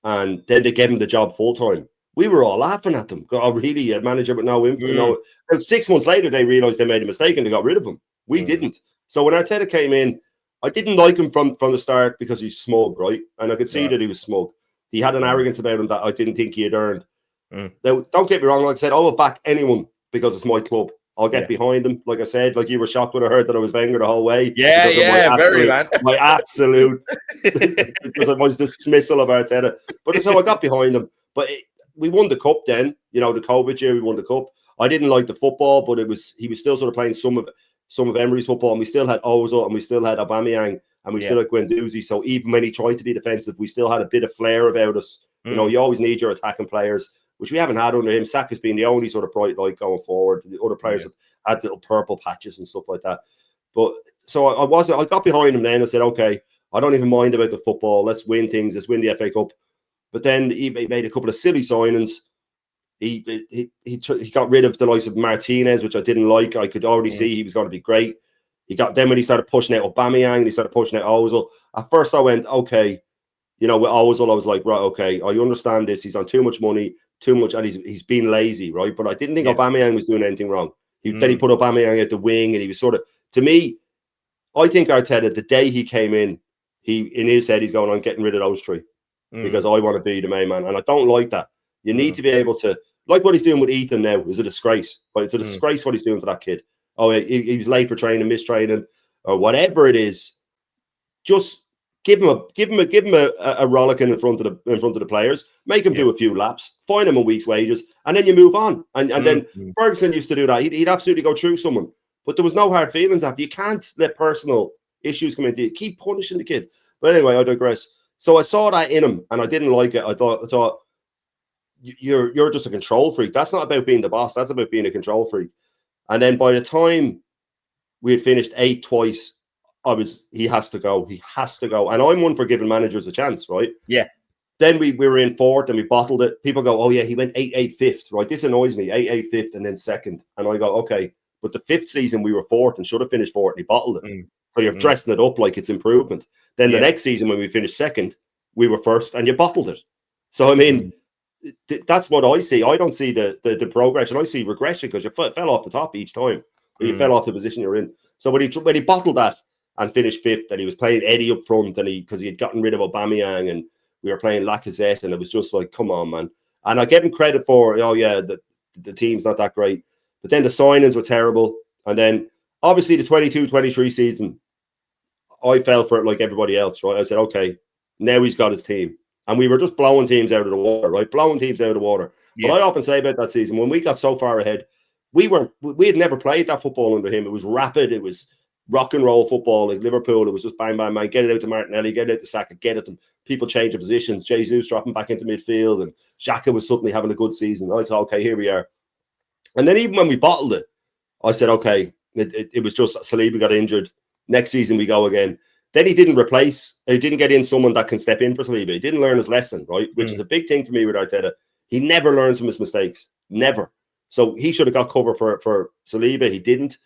And then they gave him the job full-time. We were all laughing at them. Oh, really? A manager with no influence? No. 6 months later, they realised they made a mistake and they got rid of him. We didn't. So when Arteta came in, I didn't like him from the start because he's smug, right? And I could see that he was smug. He had an arrogance about him that I didn't think he had earned. Now, don't get me wrong. Like I said, I will back anyone because it's my club. I'll get behind him. Like I said, like you were shocked when I heard that I was Wenger the whole way. Very, man. My absolute because of my dismissal of Arteta. But so I got behind him. But we won the cup then. You know, the COVID year, we won the cup. I didn't like the football, but he was still sort of playing some of Emery's football, and we still had Ozil, and we still had Aubameyang, and we still had Guendouzi. So even when he tried to be defensive, we still had a bit of flair about us. You know, you always need your attacking players, which we haven't had under him. Saka's been the only sort of bright light going forward. The other players have had little purple patches and stuff like that. But so I got behind him then. I said, okay, I don't even mind about the football. Let's win things. Let's win the FA Cup. But then he made a couple of silly signings. He got rid of the likes of Martinez, which I didn't like. I could already see he was going to be great. Then when he started pushing out Aubameyang and he started pushing out Ozil, at first I went, okay, you know, with Ozil, I was like, right, okay, I understand this. He's on too much money, and he's being lazy, right? But I didn't think Aubameyang was doing anything wrong. Then he put Aubameyang at the wing, and he was sort of, to me, I think Arteta, the day he came in his head, he's going, I'm getting rid of those three because I want to be the main man. And I don't like that. You need to be able to, like what he's doing with Ethan now is a disgrace. Right? It's a disgrace what he's doing for that kid. Oh, he was late for training, missed training, or whatever it is. Just give him a rollick in front of the players. Make him do a few laps. Fine him a week's wages, and then you move on. And then Ferguson used to do that. He'd absolutely go through someone, but there was no hard feelings after. You can't let personal issues come into you. Keep punishing the kid. But anyway, I digress. So I saw that in him, and I didn't like it. I thought. You're just a control freak. That's not about being the boss. That's about being a control freak. And then by the time we had finished 8th twice, he has to go. He has to go. And I'm one for giving managers a chance, right? Yeah. Then we were in 4th and we bottled it. People go, oh yeah, he went 8-8 5th, right? This annoys me. 8-8 5th and then 2nd. And I go, okay, But the 5th season, we were 4th and should have finished 4th, and he bottled it. Mm. So you're dressing it up like it's improvement. Then the Yeah. next season, when we finished 2nd, we were 1st, and you bottled it. So, I mean, that's what I see. I don't see the progression. I see regression because you fell off the top each time. Or you fell off the position you're in. So when he bottled that and finished 5th, and he was playing Eddie up front, and because he had gotten rid of Aubameyang, and we were playing Lacazette, and it was just like, come on, man. And I give him credit for, the team's not that great. But then the signings were terrible. And then, obviously, the 22-23 season, I fell for it like everybody else, right? I said, okay, now he's got his team. And we were just blowing teams out of the water, right? Blowing teams out of the water. Yeah. But I often say about that season, when we got so far ahead, we had never played that football under him. It was rapid. It was rock and roll football like Liverpool. It was just bang, bang, bang. Get it out to Martinelli, get it out to Saka, get it to people changing positions. Jesus dropping back into midfield, and Xhaka was suddenly having a good season. I thought, okay, here we are. And then even when we bottled it, I said, okay, it was just Saliba got injured. Next season we go again. Then he didn't get in someone that can step in for Saliba. He didn't learn his lesson, right? Which is a big thing for me with Arteta. He never learns from his mistakes. Never. So he should have got cover for Saliba. He didn't.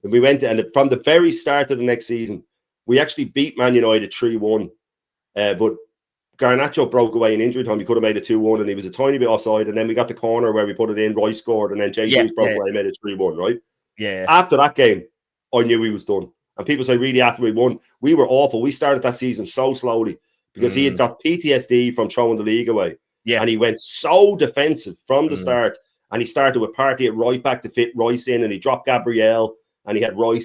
And we went, and from the very start of the next season, we actually beat Man United 3-1. But Garnacho broke away in injury time. He could have made it 2-1, and he was a tiny bit offside. And then we got the corner where we put it in. Roy scored, and then Jesus broke away and made it 3-1, right? Yeah. After that game, I knew he was done. And people say, really, after we won, we were awful. We started that season so slowly because he had got PTSD from throwing the league away. Yeah. And he went so defensive from the start. And he started with Partey at right back to fit Royce in, and he dropped Gabriel, and he had White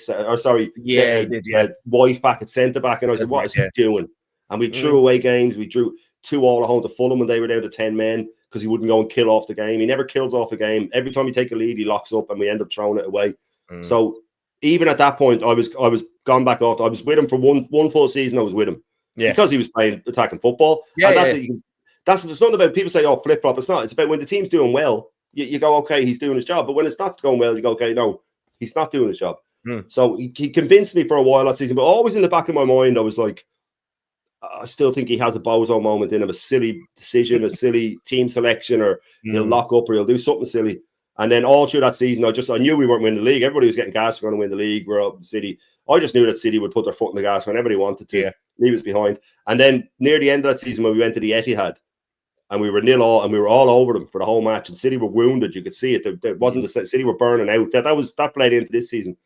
back at centre back. And I said, what is he doing? And we drew away games. We drew 2-2 at home to Fulham when they were down to 10 men because he wouldn't go and kill off the game. He never kills off a game. Every time you take a lead, he locks up, and we end up throwing it away. So even at that point, I was gone back off. I was with him for one full season. I was with him because he was playing attacking football. That's there's nothing about people say, oh, flip flop. It's not. It's about when the team's doing well, you go, okay, he's doing his job. But when it's not going well, you go, okay, no, he's not doing his job. So he convinced me for a while that season, but always in the back of my mind, I was like, I still think he has a bozo moment in him, a silly decision, a silly team selection, or he'll lock up or he'll do something silly. And then all through that season, I knew we weren't winning the league. Everybody was getting gas. We're going to win the league. We're up in City. I just knew that City would put their foot in the gas whenever they wanted to. Leave us behind. And then near the end of that season, when we went to the Etihad, and we were 0-0, and we were all over them for the whole match, and City were wounded. You could see it. There wasn't the City were burning out. That played into this season.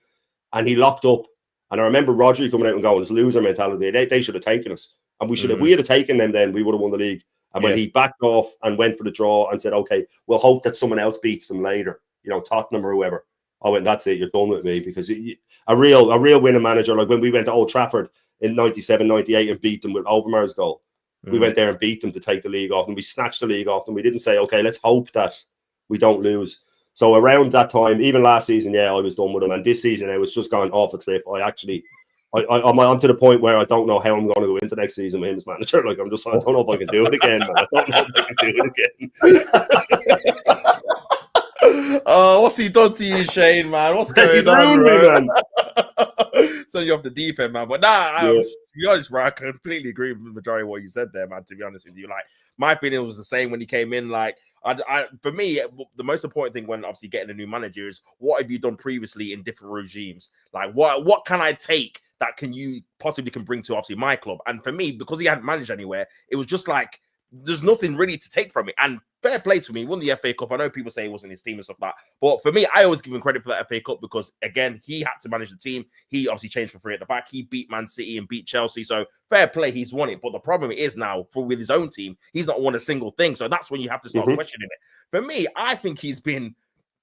And he locked up. And I remember Rodri coming out and going, "It's loser mentality. They should have taken us, and we should have. If we had taken them, then we would have won the league." And when he backed off and went for the draw and said, "Okay, we'll hope that someone else beats them later." Tottenham or whoever. I went, that's it, you're done with me. Because a real winning manager, like when we went to Old Trafford in 97, 98 and beat them with Overmars' goal, we went there and beat them to take the league off, and we snatched the league off them. We didn't say, okay, let's hope that we don't lose. So around that time, even last season, I was done with them. And this season, I was just gone off a cliff. I'm to the point where I don't know how I'm going to go into next season with him as manager. Like, I don't know if I can do it again, man. I don't know if I can do it again. Oh, what's he done to you, Shane, man? What's going on, man? Sending you off the deep end, man. But to be honest, bro, I completely agree with the majority of what you said there, man. To be honest with you, like, my feeling was the same when he came in. Like, for me, the most important thing when obviously getting a new manager is what have you done previously in different regimes? Like, what can I take that you possibly can bring to obviously my club? And for me, because he hadn't managed anywhere, it was just like there's nothing really to take from it. And fair play to me, he won the FA Cup. I know people say it wasn't his team and stuff like that, but for me, I always give him credit for that FA Cup because, again, he had to manage the team. He obviously changed for three at the back. He beat Man City and beat Chelsea, so fair play, he's won it. But the problem is now, with his own team, he's not won a single thing, so that's when you have to start questioning it. For me, I think he's been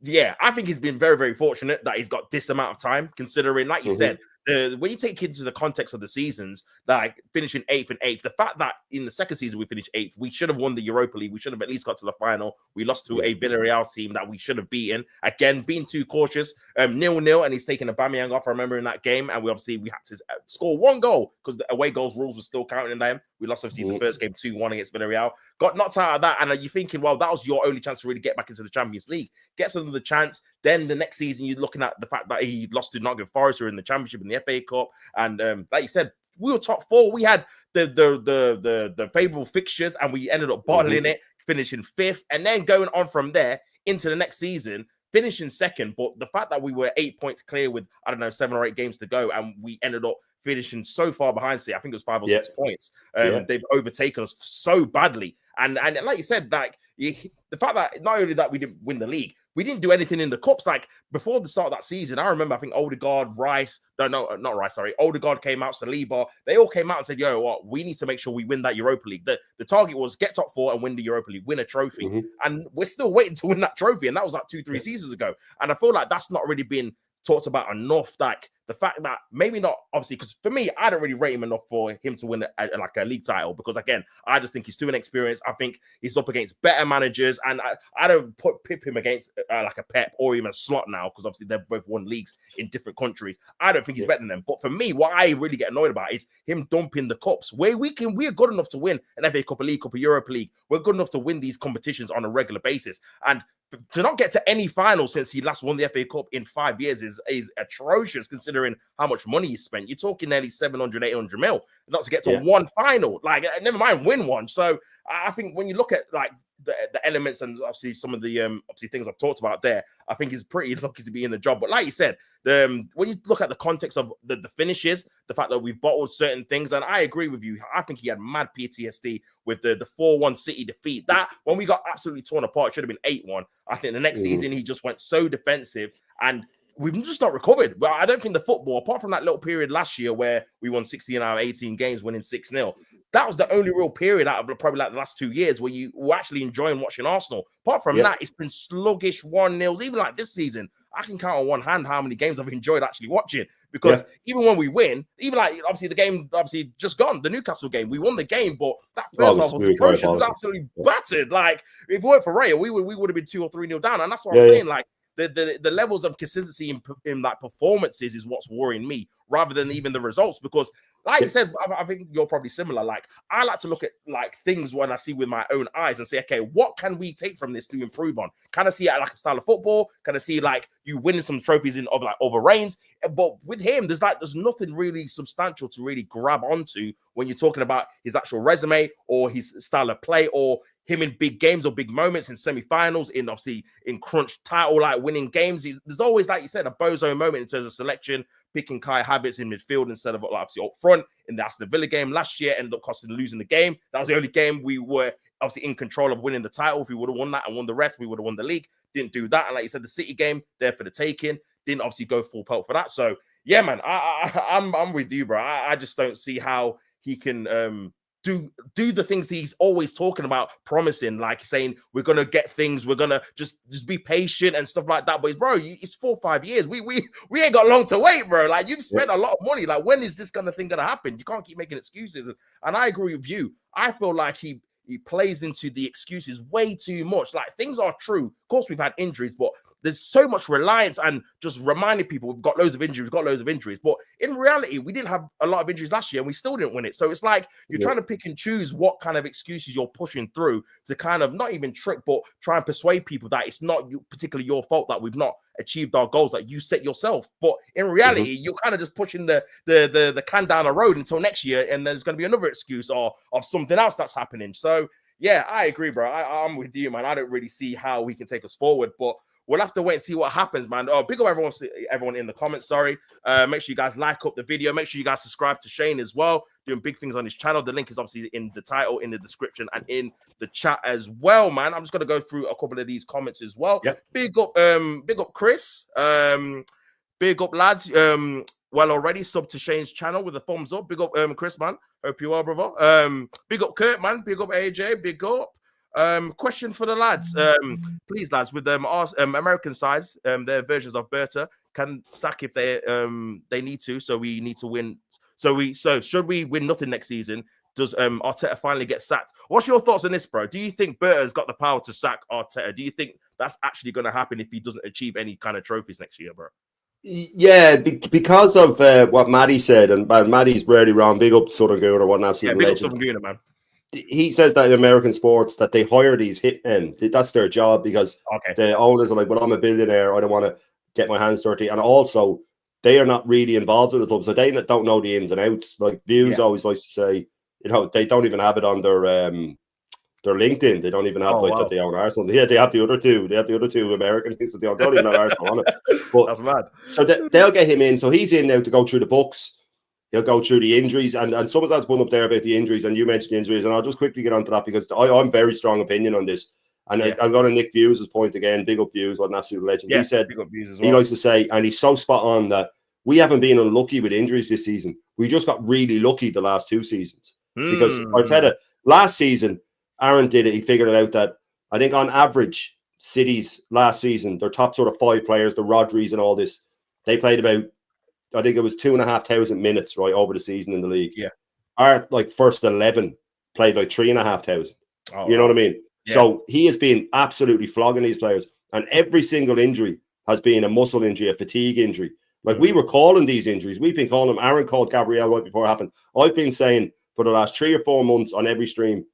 very, very fortunate that he's got this amount of time, considering, like you said, when you take into the context of the seasons, like finishing 8th and 8th, the fact that in the second season we finished 8th, we should have won the Europa League. We should have at least got to the final. We lost to a Villarreal team that we should have beaten. Again, being too cautious, 0-0, and he's taking Aubameyang off. I remember in that game, and we had to score one goal because the away goals rules were still counting them. We lost obviously the first game 2-1 against Villarreal. Got knocked out of that, and you're thinking, well, that was your only chance to really get back into the Champions League. Gets another chance. Then the next season, you're looking at the fact that he lost to Nottingham Forest, who were in the Championship and the FA Cup, and like you said, we were top 4. We had the favourable fixtures, and we ended up bottling it, finishing 5th, and then going on from there into the next season, finishing second, but the fact that we were 8 points clear with, I don't know, 7 or 8 games to go, and we ended up finishing so far behind City, I think it was 5 or 6 points. They've overtaken us so badly. And like you said, like the fact that not only that we didn't win the league, we didn't do anything in the cups. Like before the start of that season, I remember I think Odegaard, Rice, not Rice, sorry, Odegaard came out, Saliba, they all came out and said, yo, what, we need to make sure we win that Europa League. The target was get top 4 and win the Europa League, win a trophy. And we're still waiting to win that trophy. And that was like 2-3 seasons ago. And I feel like that's not really been talked about enough. Like the fact that maybe not, obviously, because for me, I don't really rate him enough for him to win a league title, because again, I just think he's too inexperienced. I think he's up against better managers, and I don't pip him against like a Pep or even a Slot now, because obviously they've both won leagues in different countries. I don't think he's better than them. But for me, what I really get annoyed about is him dumping the cups where we're good enough to win an FA Cup, a League Cup, a Europa League. We're good enough to win these competitions on a regular basis, and to not get to any final since he last won the FA Cup in 5 years is atrocious, considering how much money he spent. You're talking nearly 700, 800 mil not to get to one final, like never mind win one. So I think when you look at like the elements and obviously some of the obviously things I've talked about there, I think he's pretty lucky to be in the job. But like you said, when you look at the context of the finishes, the fact that we've bottled certain things, and I agree with you. I think he had mad PTSD with the 4-1 City defeat. That when we got absolutely torn apart, it should have been 8-1. I think the next season he just went so defensive, and we've just not recovered. Well, I don't think the football, apart from that little period last year where we won 16 out of 18 games, winning 6-0, that was the only real period out of probably like the last 2 years where you were actually enjoying watching Arsenal. Apart from that, it's been sluggish 1-0s. Even like this season, I can count on one hand how many games I've enjoyed actually watching. Because even when we win, even like obviously the game obviously just gone, the Newcastle game, we won the game, but that first half was atrocious. We got absolutely battered. Like if it weren't for Raya, we would have been 2 or 3-0 down, and that's what I'm saying. Like the levels of consistency in like performances is what's worrying me, rather than even the results. Because like you said, I think you're probably similar. Like I like to look at like things when I see with my own eyes and say, okay, what can we take from this to improve on? Can I see it like a style of football? Can I see like you winning some trophies in over reigns? But with him, there's nothing really substantial to really grab onto when you're talking about his actual resume or his style of play, or him in big games or big moments in semi-finals, in obviously in crunch title like winning games. There's always, like you said, a bozo moment in terms of selection, picking Kai Havertz in midfield instead of obviously up front. In the Aston Villa game last year, ended up costing losing the game. That was the only game we were obviously in control of winning the title. If we would have won that and won the rest, we would have won the league. Didn't do that. And like you said, the City game, there for the taking. Didn't obviously go full pelt for that. So yeah, man, I'm with you, bro. I just don't see how he can do the things that he's always talking about, promising, like saying we're gonna get things, we're gonna just be patient and stuff like that. But bro, it's 4 or 5 years. We ain't got long to wait, bro. Like you've spent a lot of money. Like when is this kind of thing gonna happen? You can't keep making excuses. And I agree with you. I feel like he plays into the excuses way too much. Like things are true. Of course, we've had injuries, but there's so much reliance and just reminding people we've got loads of injuries. But in reality, we didn't have a lot of injuries last year and we still didn't win it. So it's like you're trying to pick and choose what kind of excuses you're pushing through to kind of not even trick, but try and persuade people that it's not particularly your fault that we've not achieved our goals that you set yourself. But in reality, you're kind of just pushing the can down the road until next year, and there's going to be another excuse or something else that's happening. So yeah, I agree, bro. I'm with you, man. I don't really see how he can take us forward, but we'll have to wait and see what happens, man. Oh, big up everyone in the comments. Sorry. Make sure you guys like up the video. Make sure you guys subscribe to Shane as well. Doing big things on his channel. The link is obviously in the title, in the description, and in the chat as well, man. I'm just gonna go through a couple of these comments as well. Yep. Big up Chris. Big up lads. Well, already sub to Shane's channel with a thumbs up. Big up Chris, man. Hope you are, brother. Big up Kurt, man. Big up AJ. Big up. Question for the lads. Please, lads, with them American sides, their versions of Berta can sack if they need to. So we need to win. So should we win nothing next season? Does Arteta finally get sacked? What's your thoughts on this, bro? Do you think Berta's got the power to sack Arteta? Do you think that's actually going to happen if he doesn't achieve any kind of trophies next year, bro? Yeah, because of what Maddie said, and Maddie's rarely wrong. Big up Southern Gooner, what an absolute big legend. up Southern Gooner, man. He says that in American sports that they hire these hitmen. That's their job, because the owners are like, well, I'm a billionaire, I don't want to get my hands dirty. And also, they are not really involved with the club, so they don't know the ins and outs. Like Views always likes to say, they don't even have it on their They're LinkedIn. They don't even have that they own Arsenal. Yeah, they have the other two. They have the other two American things that they don't even have Arsenal on it. But that's mad. So they'll get him in. So he's in now to go through the books. He'll go through the injuries, and some of that's one up there about the injuries, and you mentioned the injuries, and I'll just quickly get onto that because I'm very strong opinion on this. And I'm going to Nick Views' point again. Big up Views, what an absolute legend. He said, big up Views as well. He likes to say, and he's so spot on, that we haven't been unlucky with injuries this season. We just got really lucky the last 2 seasons. Because Arteta, last season, Aaron did it. He figured it out that I think on average, City's last season, their top sort of 5 players, the Rodris and all this, they played about, I think it was 2,500 minutes, right, over the season in the league. Yeah. Our first 11 played 3,500. You know what I mean? Yeah. So he has been absolutely flogging these players. And every single injury has been a muscle injury, a fatigue injury. We were calling these injuries. We've been calling them. Aaron called Gabriel right before it happened. I've been saying for the last 3 or 4 months on every stream,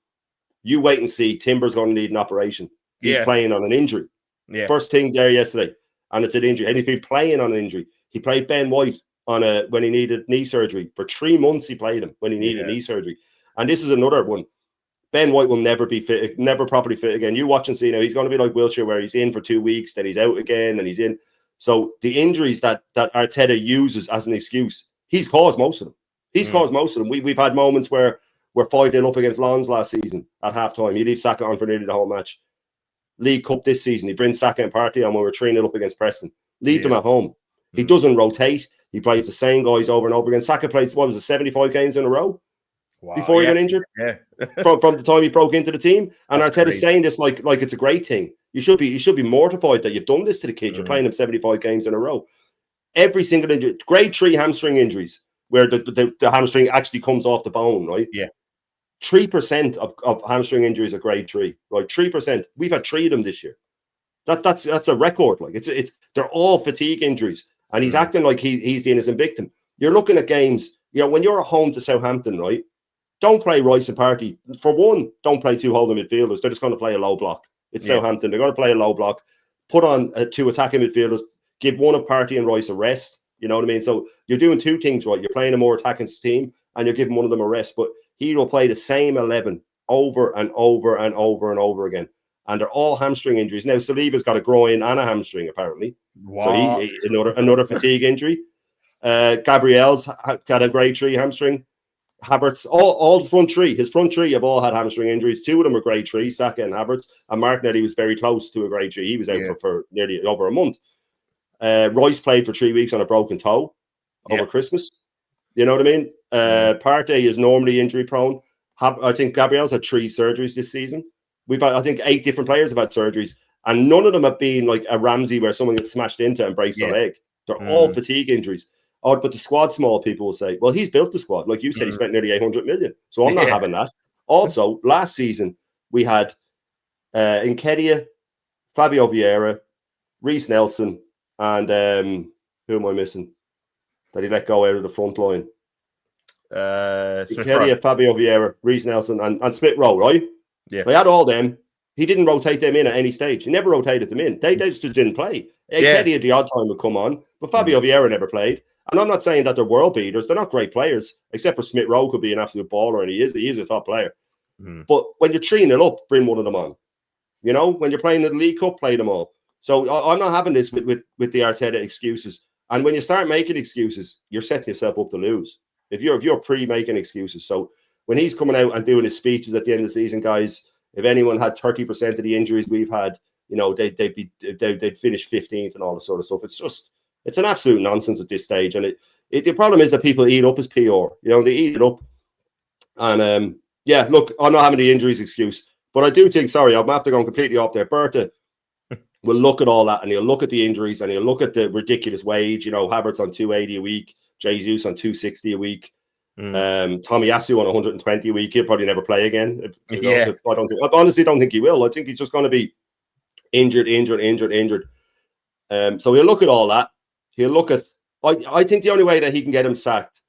you wait and see. Timber's going to need an operation. He's playing on an injury. Yeah. First thing there yesterday, and it's an injury. And he's been playing on an injury. He played Ben White when he needed knee surgery. For 3 months, he played him when he needed knee surgery. And this is another one. Ben White will never be fit, never properly fit again. You watch and see now, he's going to be like Wilshere, where he's in for 2 weeks, then he's out again, and he's in. So the injuries that Arteta uses as an excuse, he's caused most of them. He's caused most of them. We've had moments where we're 5-0 up against Lons last season at halftime. You leave Saka on for nearly the whole match. League Cup this season, he brings Saka and Partey on when we're 3-0 up against Preston. Leave them at home. He doesn't rotate. He plays the same guys over and over again. Saka plays, 75 games in a row before he got injured? Yeah. from the time he broke into the team. And Arteta's saying this like it's a great thing. You should be mortified that you've done this to the kid. You're playing him 75 games in a row. Every single injury, grade 3 hamstring injuries, where the hamstring actually comes off the bone, right? Yeah. 3% of hamstring injuries are grade 3, right? 3%. We've had 3 of them this year. That's a record. They're all fatigue injuries, and he's acting like he's the innocent victim. You're looking at games, when you're at home to Southampton, right? Don't play Rice and Partey. For one, don't play 2 holding midfielders. They're just going to play a low block. It's Southampton. They're going to play a low block. Put on 2 attacking midfielders. Give one of Partey and Rice a rest. You know what I mean? So you're doing 2 things right. You're playing a more attacking team, and you're giving one of them a rest. But he will play the same 11 over and over and over and over again. And they're all hamstring injuries. Now, Saliba's got a groin and a hamstring, apparently. Wow. So he another fatigue injury. Gabriel's got a grade 3 hamstring. Havertz, all the front 3, his front 3 have all had hamstring injuries. 2 of them are grade 3, Saka and Havertz. And Martinelli was very close to a grade 3. He was out for nearly over a month. Rice played for 3 weeks on a broken toe over Christmas. You know what I mean? Partey is normally injury prone. I think Gabriel's had 3 surgeries this season. We've had, I think, 8 different players have had surgeries, and none of them have been like a Ramsey where someone gets smashed into and breaks their leg. They're all fatigue injuries. Oh, but the squad small, people will say, well, he's built the squad. Like you said, he spent nearly 800 million. So I'm not having that. Also, last season, we had Nketiah, Fabio Vieira, Reece Nelson, and who am I missing? That he let go out of the front line. Nketiah, Fabio Vieira, Reece Nelson, and Smith Rowe, right? Yeah. They had all them. He didn't rotate them in at any stage. He never rotated them in. They just didn't play. Nketiah at the odd time would come on, but Fabio Vieira never played. And I'm not saying that they're world beaters. They're not great players, except for Smith Rowe could be an absolute baller, and he is a top player. But when you're 3-0 up, bring one of them on. You know, when you're playing in the League Cup, play them all. So I'm not having this with the Arteta excuses. And when you start making excuses, you're setting yourself up to lose. If you're pre-making excuses. So when he's coming out and doing his speeches at the end of the season, guys, if anyone had 30% of the injuries we've had, you know, they'd finish 15th and all this sort of stuff. It's an absolute nonsense at this stage. And the problem is that people eat up his PR. You know, they eat it up. And look, I'm not having the injuries excuse, but I do think, sorry, I'm after going completely off there. Berta will look at all that, and he'll look at the injuries, and he'll look at the ridiculous wage. You know, Havertz on 280 a week, Jesus on 260 a week, Tomiyasu on 120 a week. He'll probably never play again. I honestly don't think he will. I think he's just going to be injured. So he'll look at all that. He'll look at. I think the only way that he can get him sacked,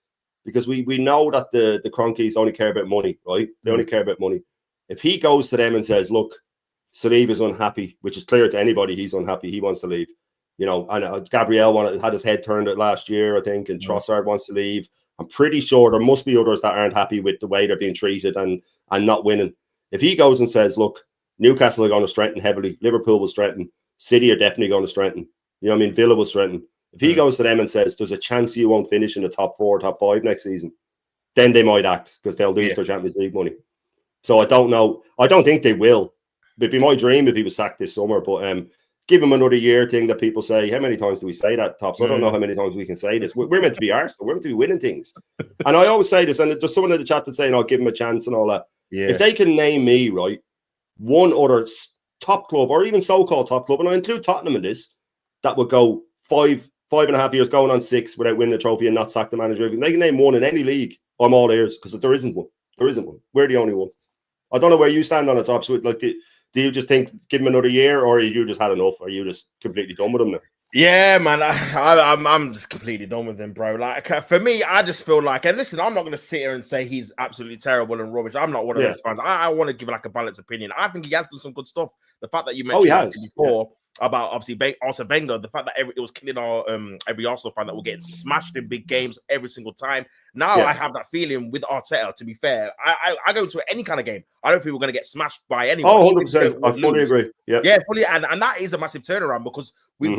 because we know that the Cronkies only care about money, right? They only care about money. If he goes to them and says, "Look, Saliba's unhappy," which is clear to anybody, he's unhappy. He wants to leave. You know, and Gabriel had his head turned out last year, I think, and Trossard wants to leave. I'm pretty sure there must be others that aren't happy with the way they're being treated and not winning. If he goes and says, look, Newcastle are going to strengthen heavily, Liverpool will strengthen, City are definitely going to strengthen, you know what I mean, Villa will strengthen. If he goes to them and says, there's a chance you won't finish in the top 4, top 5 next season, then they might act because they'll lose their Champions League money. So I don't know. I don't think they will. It'd be my dream if he was sacked this summer, but give him another year thing that people say. How many times do we say that, Tops? I don't know how many times we can say this. We're meant to be Arsenal. We're meant to be winning things. And I always say this, and there's someone in the chat that's saying, I'll give him a chance and all that. Yeah. If they can name me, right, one other top club or even so-called top club, and I include Tottenham in this, that would go 5.5 years going on 6 without winning a trophy and not sack the manager. If they can name one in any league, I'm all ears because there isn't one. There isn't one. We're the only one. I don't know where you stand on it, Tops. Like, do you just think give him another year, or you just had enough? Or are you just completely done with him now? Yeah, man, I'm just completely done with him, bro. Like, for me, I just feel like, and listen, I'm not going to sit here and say he's absolutely terrible and rubbish. I'm not one of those fans. I want to give like a balanced opinion. I think he has done some good stuff. The fact that you mentioned before about obviously Arsene Wenger, the fact that it was killing our every Arsenal fan that we're getting smashed in big games every single time. Now I have that feeling with Arteta. To be fair, I go to any kind of game. I don't think we're going to get smashed by anyone. Oh, 100%. I fully agree. Yeah, fully, and that is a massive turnaround because we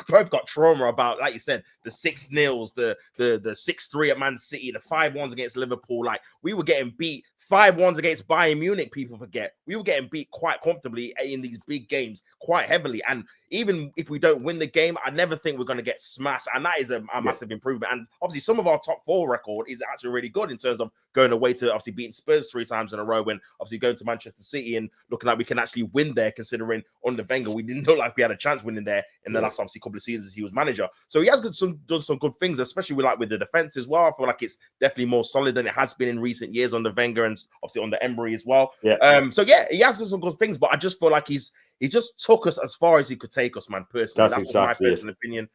both got trauma about, like you said, the 6-0s, the 6-3 at Man City, the 5-1s against Liverpool. Like, we were getting beat 5-1s against Bayern Munich. People forget we were getting beat quite comfortably in these big games, quite heavily. And even if we don't win the game, I never think we're going to get smashed. And that is a massive improvement. And obviously, some of our top 4 record is actually really good in terms of going away to obviously beating Spurs 3 times in a row, and obviously going to Manchester City and looking like we can actually win there, considering under Wenger, we didn't look like we had a chance winning there in the last obviously couple of seasons he was manager. So he has done some good things, especially with the defense as well. I feel like it's definitely more solid than it has been in recent years under Wenger and obviously under Emery as well. So he has done some good things, but I just feel like he just took us as far as he could take us, man, personally. That's exactly my personal opinion.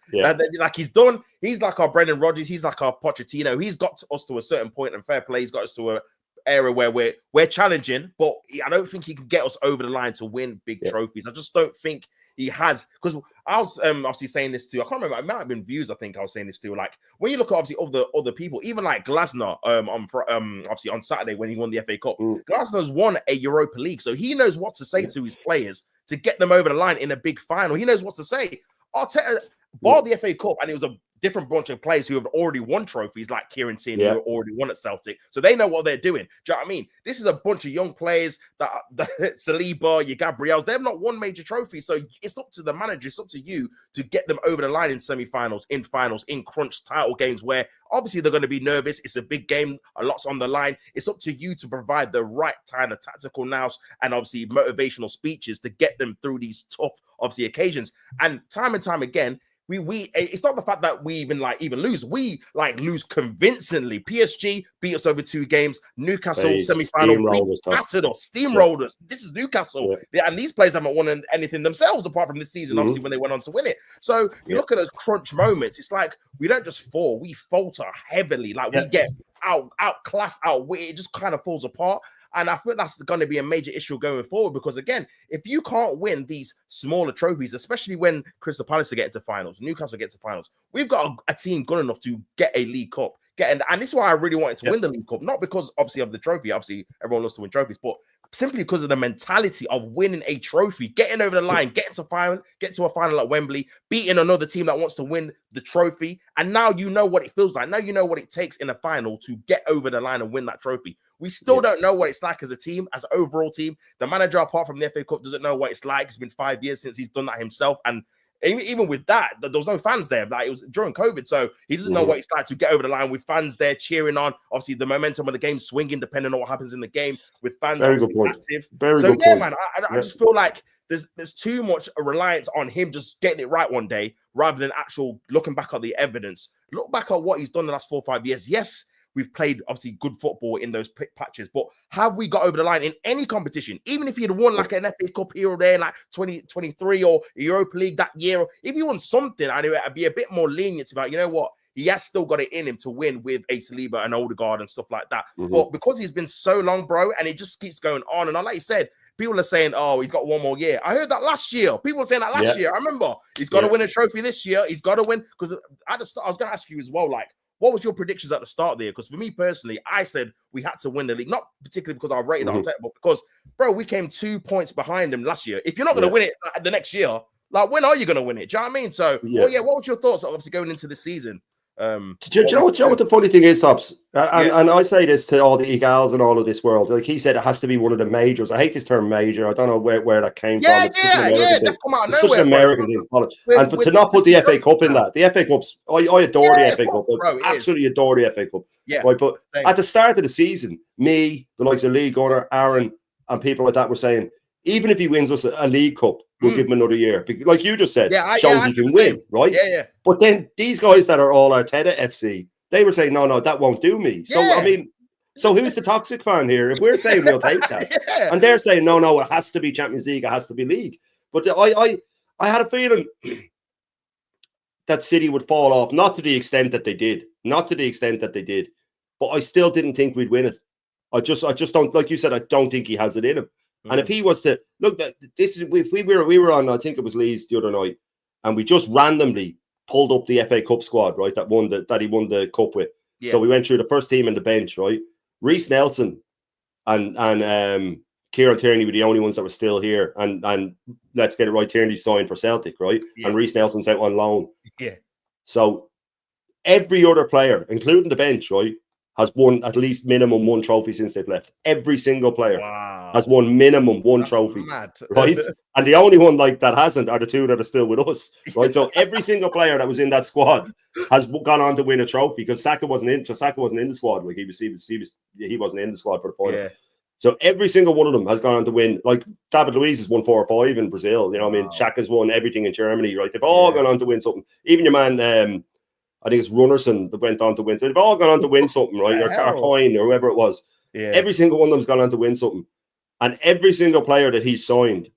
Like he's like our Brendan Rodgers, he's like our Pochettino. He's got us to a certain point, and fair play, he's got us to a area where we're challenging, but I don't think he can get us over the line to win big trophies. I just don't think he has, because I was obviously saying this too. I can't remember. It might have been Views. I think I was saying this too. Like, when you look at obviously other people, even like Glasner, obviously on Saturday when he won the FA Cup, Glasner's won a Europa League, so he knows what to say to his players to get them over the line in a big final. He knows what to say. Arteta bought the FA Cup, and it was a different bunch of players who have already won trophies, like Kieran Tierney, who already won at Celtic. So they know what they're doing. Do you know what I mean? This is a bunch of young players that Saliba, your Gabriels, they've not won major trophies. So it's up to the manager, it's up to you to get them over the line in semi-finals, in finals, in crunch title games where obviously they're going to be nervous. It's a big game, a lot's on the line. It's up to you to provide the right kind of tactical nous and obviously motivational speeches to get them through these tough, obviously, occasions. And time again, we it's not the fact that we even lose. We lose convincingly. PSG beat us over 2 games. Newcastle semi-final battered us, steamrolled us. This is Newcastle, and these players haven't won anything themselves apart from this season. Obviously, when they went on to win it. So you look at those crunch moments. It's like we don't just fall; we falter heavily. Like we get outclassed, outwitted. It just kind of falls apart. And I think that's going to be a major issue going forward because, again, if you can't win these smaller trophies, especially when Crystal Palace are getting to finals, Newcastle get to finals, we've got a team good enough to get a League Cup. And this is why I really wanted to win the League Cup, not because, obviously, of the trophy. Obviously, everyone loves to win trophies, but simply because of the mentality of winning a trophy, getting over the line, getting to a final at Wembley, beating another team that wants to win the trophy. And now you know what it feels like. Now you know what it takes in a final to get over the line and win that trophy. We still don't know what it's like as a team, as an overall team. The manager, apart from the FA Cup, doesn't know what it's like. It's been 5 years since he's done that himself. And even with that, there was no fans there. Like, it was during COVID, so he doesn't know what it's like to get over the line with fans there cheering on. Obviously, the momentum of the game swinging depending on what happens in the game with fans active. Man, I just feel like there's too much reliance on him just getting it right one day rather than actual looking back at the evidence. Look back at what he's done the last 4 or 5 years. Yes, we've played obviously good football in those patches, but have we got over the line in any competition? Even if he'd won like an FA Cup here or there in like 2023 or Europa League that year, or if he won something, I'd be a bit more lenient about, you know what, he has still got it in him to win with a Saliba and Odegaard and stuff like that. But because he's been so long, bro, and it just keeps going on, and like you said, people are saying, oh, he's got 1 more year. I heard that last year. People were saying that last year. I remember he's got to win a trophy this year. He's got to win. Because I was going to ask you as well, like, what was your predictions at the start of the year? Because for me personally, I said we had to win the league, not particularly because I rated Arteta, but because, bro, we came 2 points behind him last year. If you're not going to win it the next year, like, when are you going to win it? Do you know what I mean? So, what was your thoughts, obviously, going into the season? Do you know what the funny thing is, Tops? And I say this to all the Eagles and all of this world. Like he said, it has to be one of the majors. I hate this term major. I don't know where that came from. It's That's come out of it's nowhere, such an American thing. And to not put the FA Cup in that, the FA Cup's, I adore the FA Cup. Bro, I absolutely adore the FA Cup. Yeah. Right, but at the start of the season, me, the likes of Lee Gunner, Aaron, and people like that were saying, even if he wins us a League Cup, we'll give him another year. Like you just said, shows he can win, right? Yeah. But then these guys that are all Arteta FC, they were saying, no, that won't do me. So, I mean, so who's the toxic fan here? If we're saying we'll take that, and they're saying, no, it has to be Champions League, it has to be League. But I had a feeling that City would fall off, not to the extent that they did, but I still didn't think we'd win it. I just don't, like you said, I don't think he has it in him. And if he was to look, this is if we were on, I think it was Leeds the other night, and we just randomly pulled up the FA Cup squad, right? That he won the cup with. Yeah. So we went through the first team and the bench, right? Reece Nelson and Kieran Tierney were the only ones that were still here, and let's get it right, Tierney signed for Celtic, right? Yeah. And Reece Nelson's out on loan. Yeah. So every other player, including the bench, right, has won at least minimum one trophy since they've left. Every single player has won minimum one trophy, right? And the only one like that hasn't are the two that are still with us, right? So every single player that was in that squad has gone on to win a trophy because Saka wasn't in the squad. Like he wasn't in the squad for the final. Yeah. So every single one of them has gone on to win. Like David Luiz has won 4 or 5 in Brazil. You know what I mean? Xhaka's won everything in Germany, right? They've all gone on to win something. Even your man, I think it's Runnerson that went on to win. They've all gone on to win something, right? Or Carpine or whoever it was. Yeah. Every single one of them's gone on to win something. And every single player that he's signed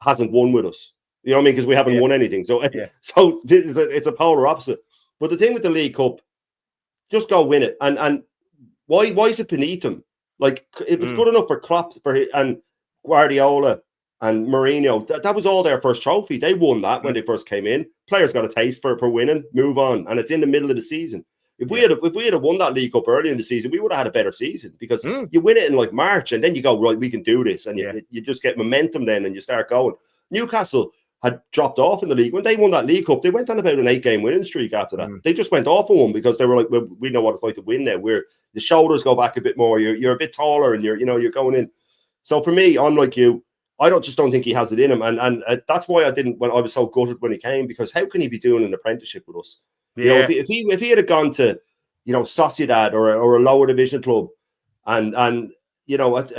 hasn't won with us. You know what I mean? Because we haven't won anything. So it's a polar opposite. But the thing with the League Cup, just go win it. And why is it beneath him? Like, if it's good enough for Klopp and Guardiola and Mourinho, that was all their first trophy. They won that when they first came in. Players got a taste for winning, move on, and it's in the middle of the season. If we had won that League Cup early in the season, we would have had a better season because you win it in like March, and then you go, right, we can do this, and you just get momentum then, and you start going. Newcastle had dropped off in the league when they won that League Cup. They went on about an 8-game winning streak after that. They just went off on one because they were like, well, we know what it's like to win now. Where the shoulders go back a bit more, you're a bit taller, and you're going in. So for me, unlike you, I don't think he has it in him, and that's why I was so gutted when he came, because how can he be doing an apprenticeship with us? Yeah. You know, if he had gone to, Sociedad or a lower division club, and I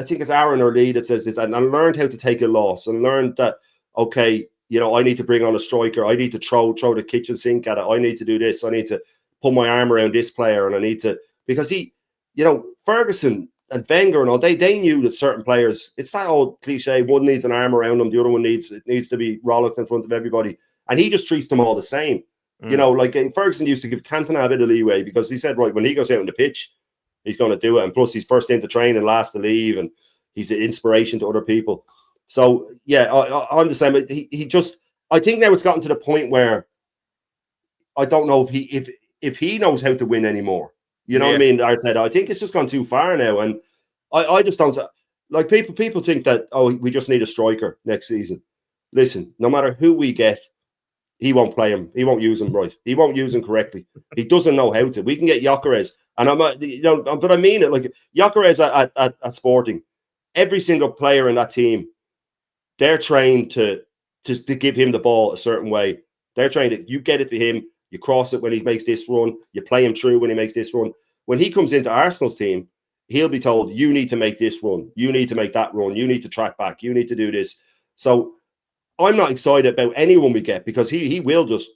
think it's Aaron or Lee that says this, and learned how to take a loss and learned that, okay, I need to bring on a striker, I need to throw the kitchen sink at it, I need to do this, I need to put my arm around this player, and I need to, because he, Ferguson and Wenger and all, they knew that certain players, it's that old cliche, one needs an arm around them, the other one needs to be rollicked in front of everybody. And he just treats them all the same. Like Ferguson used to give Cantona a bit of leeway because he said, right, when he goes out on the pitch, he's going to do it. And plus he's first in to train and last to leave, and he's an inspiration to other people. So, yeah, I understand. But he just, I think now it's gotten to the point where I don't know if he knows how to win anymore. You know what I mean, Arteta? I think it's just gone too far now. And I just don't, like, people think that, we just need a striker next season. Listen, no matter who we get, he won't play him. He won't use him right. He won't use him correctly. He doesn't know how to. We can get Gyökeres. And but I mean it, like Gyökeres at Sporting, every single player in that team, they're trained to give him the ball a certain way. They're trained that you get it to him, you cross it when he makes this run, you play him through when he makes this run. When he comes into Arsenal's team, he'll be told, you need to make this run, you need to make that run, you need to track back, you need to do this. So I'm not excited about anyone we get, because he will just,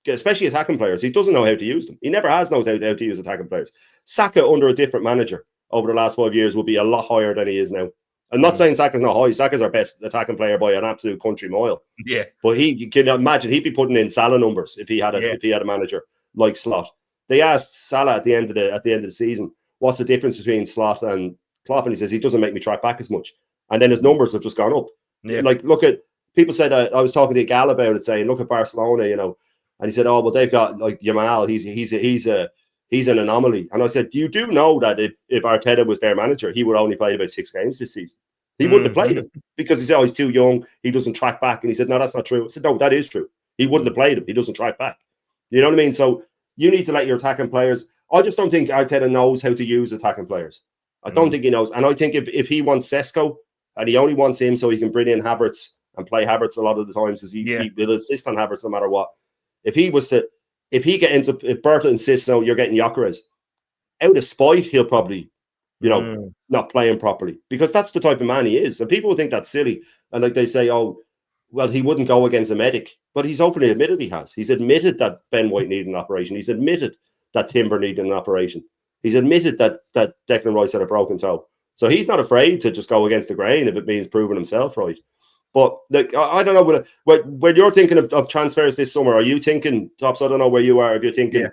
especially attacking players, he doesn't know how to use them. He never has known how to use attacking players. Saka under a different manager over the last 5 years will be a lot higher than he is now. I'm not saying Saka's not high. Saka's our best attacking player by an absolute country mile. Yeah. But you can imagine he'd be putting in Salah numbers if he had a manager like Slot. They asked Salah at the end of the season, what's the difference between Slot and Klopp? And he says, he doesn't make me track back as much. And then his numbers have just gone up. Yeah. Like, look at, people said, I was talking to Gal about it, saying, look at Barcelona, and he said, oh, well, they've got like Yamal. He's a he's an anomaly. And I said, you do know that if Arteta was their manager, he would only play about 6 games this season. He wouldn't have played him because he said, oh, he's too young. He doesn't track back. And he said, no, that's not true. I said, no, that is true. He wouldn't have played him. He doesn't track back. You know what I mean? So you need to let your attacking players. I just don't think Arteta knows how to use attacking players. I don't think he knows. And I think if he wants Sesko and he only wants him so he can bring in Havertz and play Havertz a lot of the times, because he will insist on Havertz no matter what. If he Berta insists, no, you're getting Gyökeres, out of spite, he'll probably, not play him properly, because that's the type of man he is. And people think that's silly. And like they say, oh, well, he wouldn't go against a medic. But he's openly admitted he has. He's admitted that Ben White needed an operation. He's admitted that Timber needed an operation. He's admitted that Declan Rice had a broken toe. So he's not afraid to just go against the grain if it means proving himself right. But like, I don't know, when you're thinking of transfers this summer, are you thinking, Tops, I don't know where you are, if you're thinking,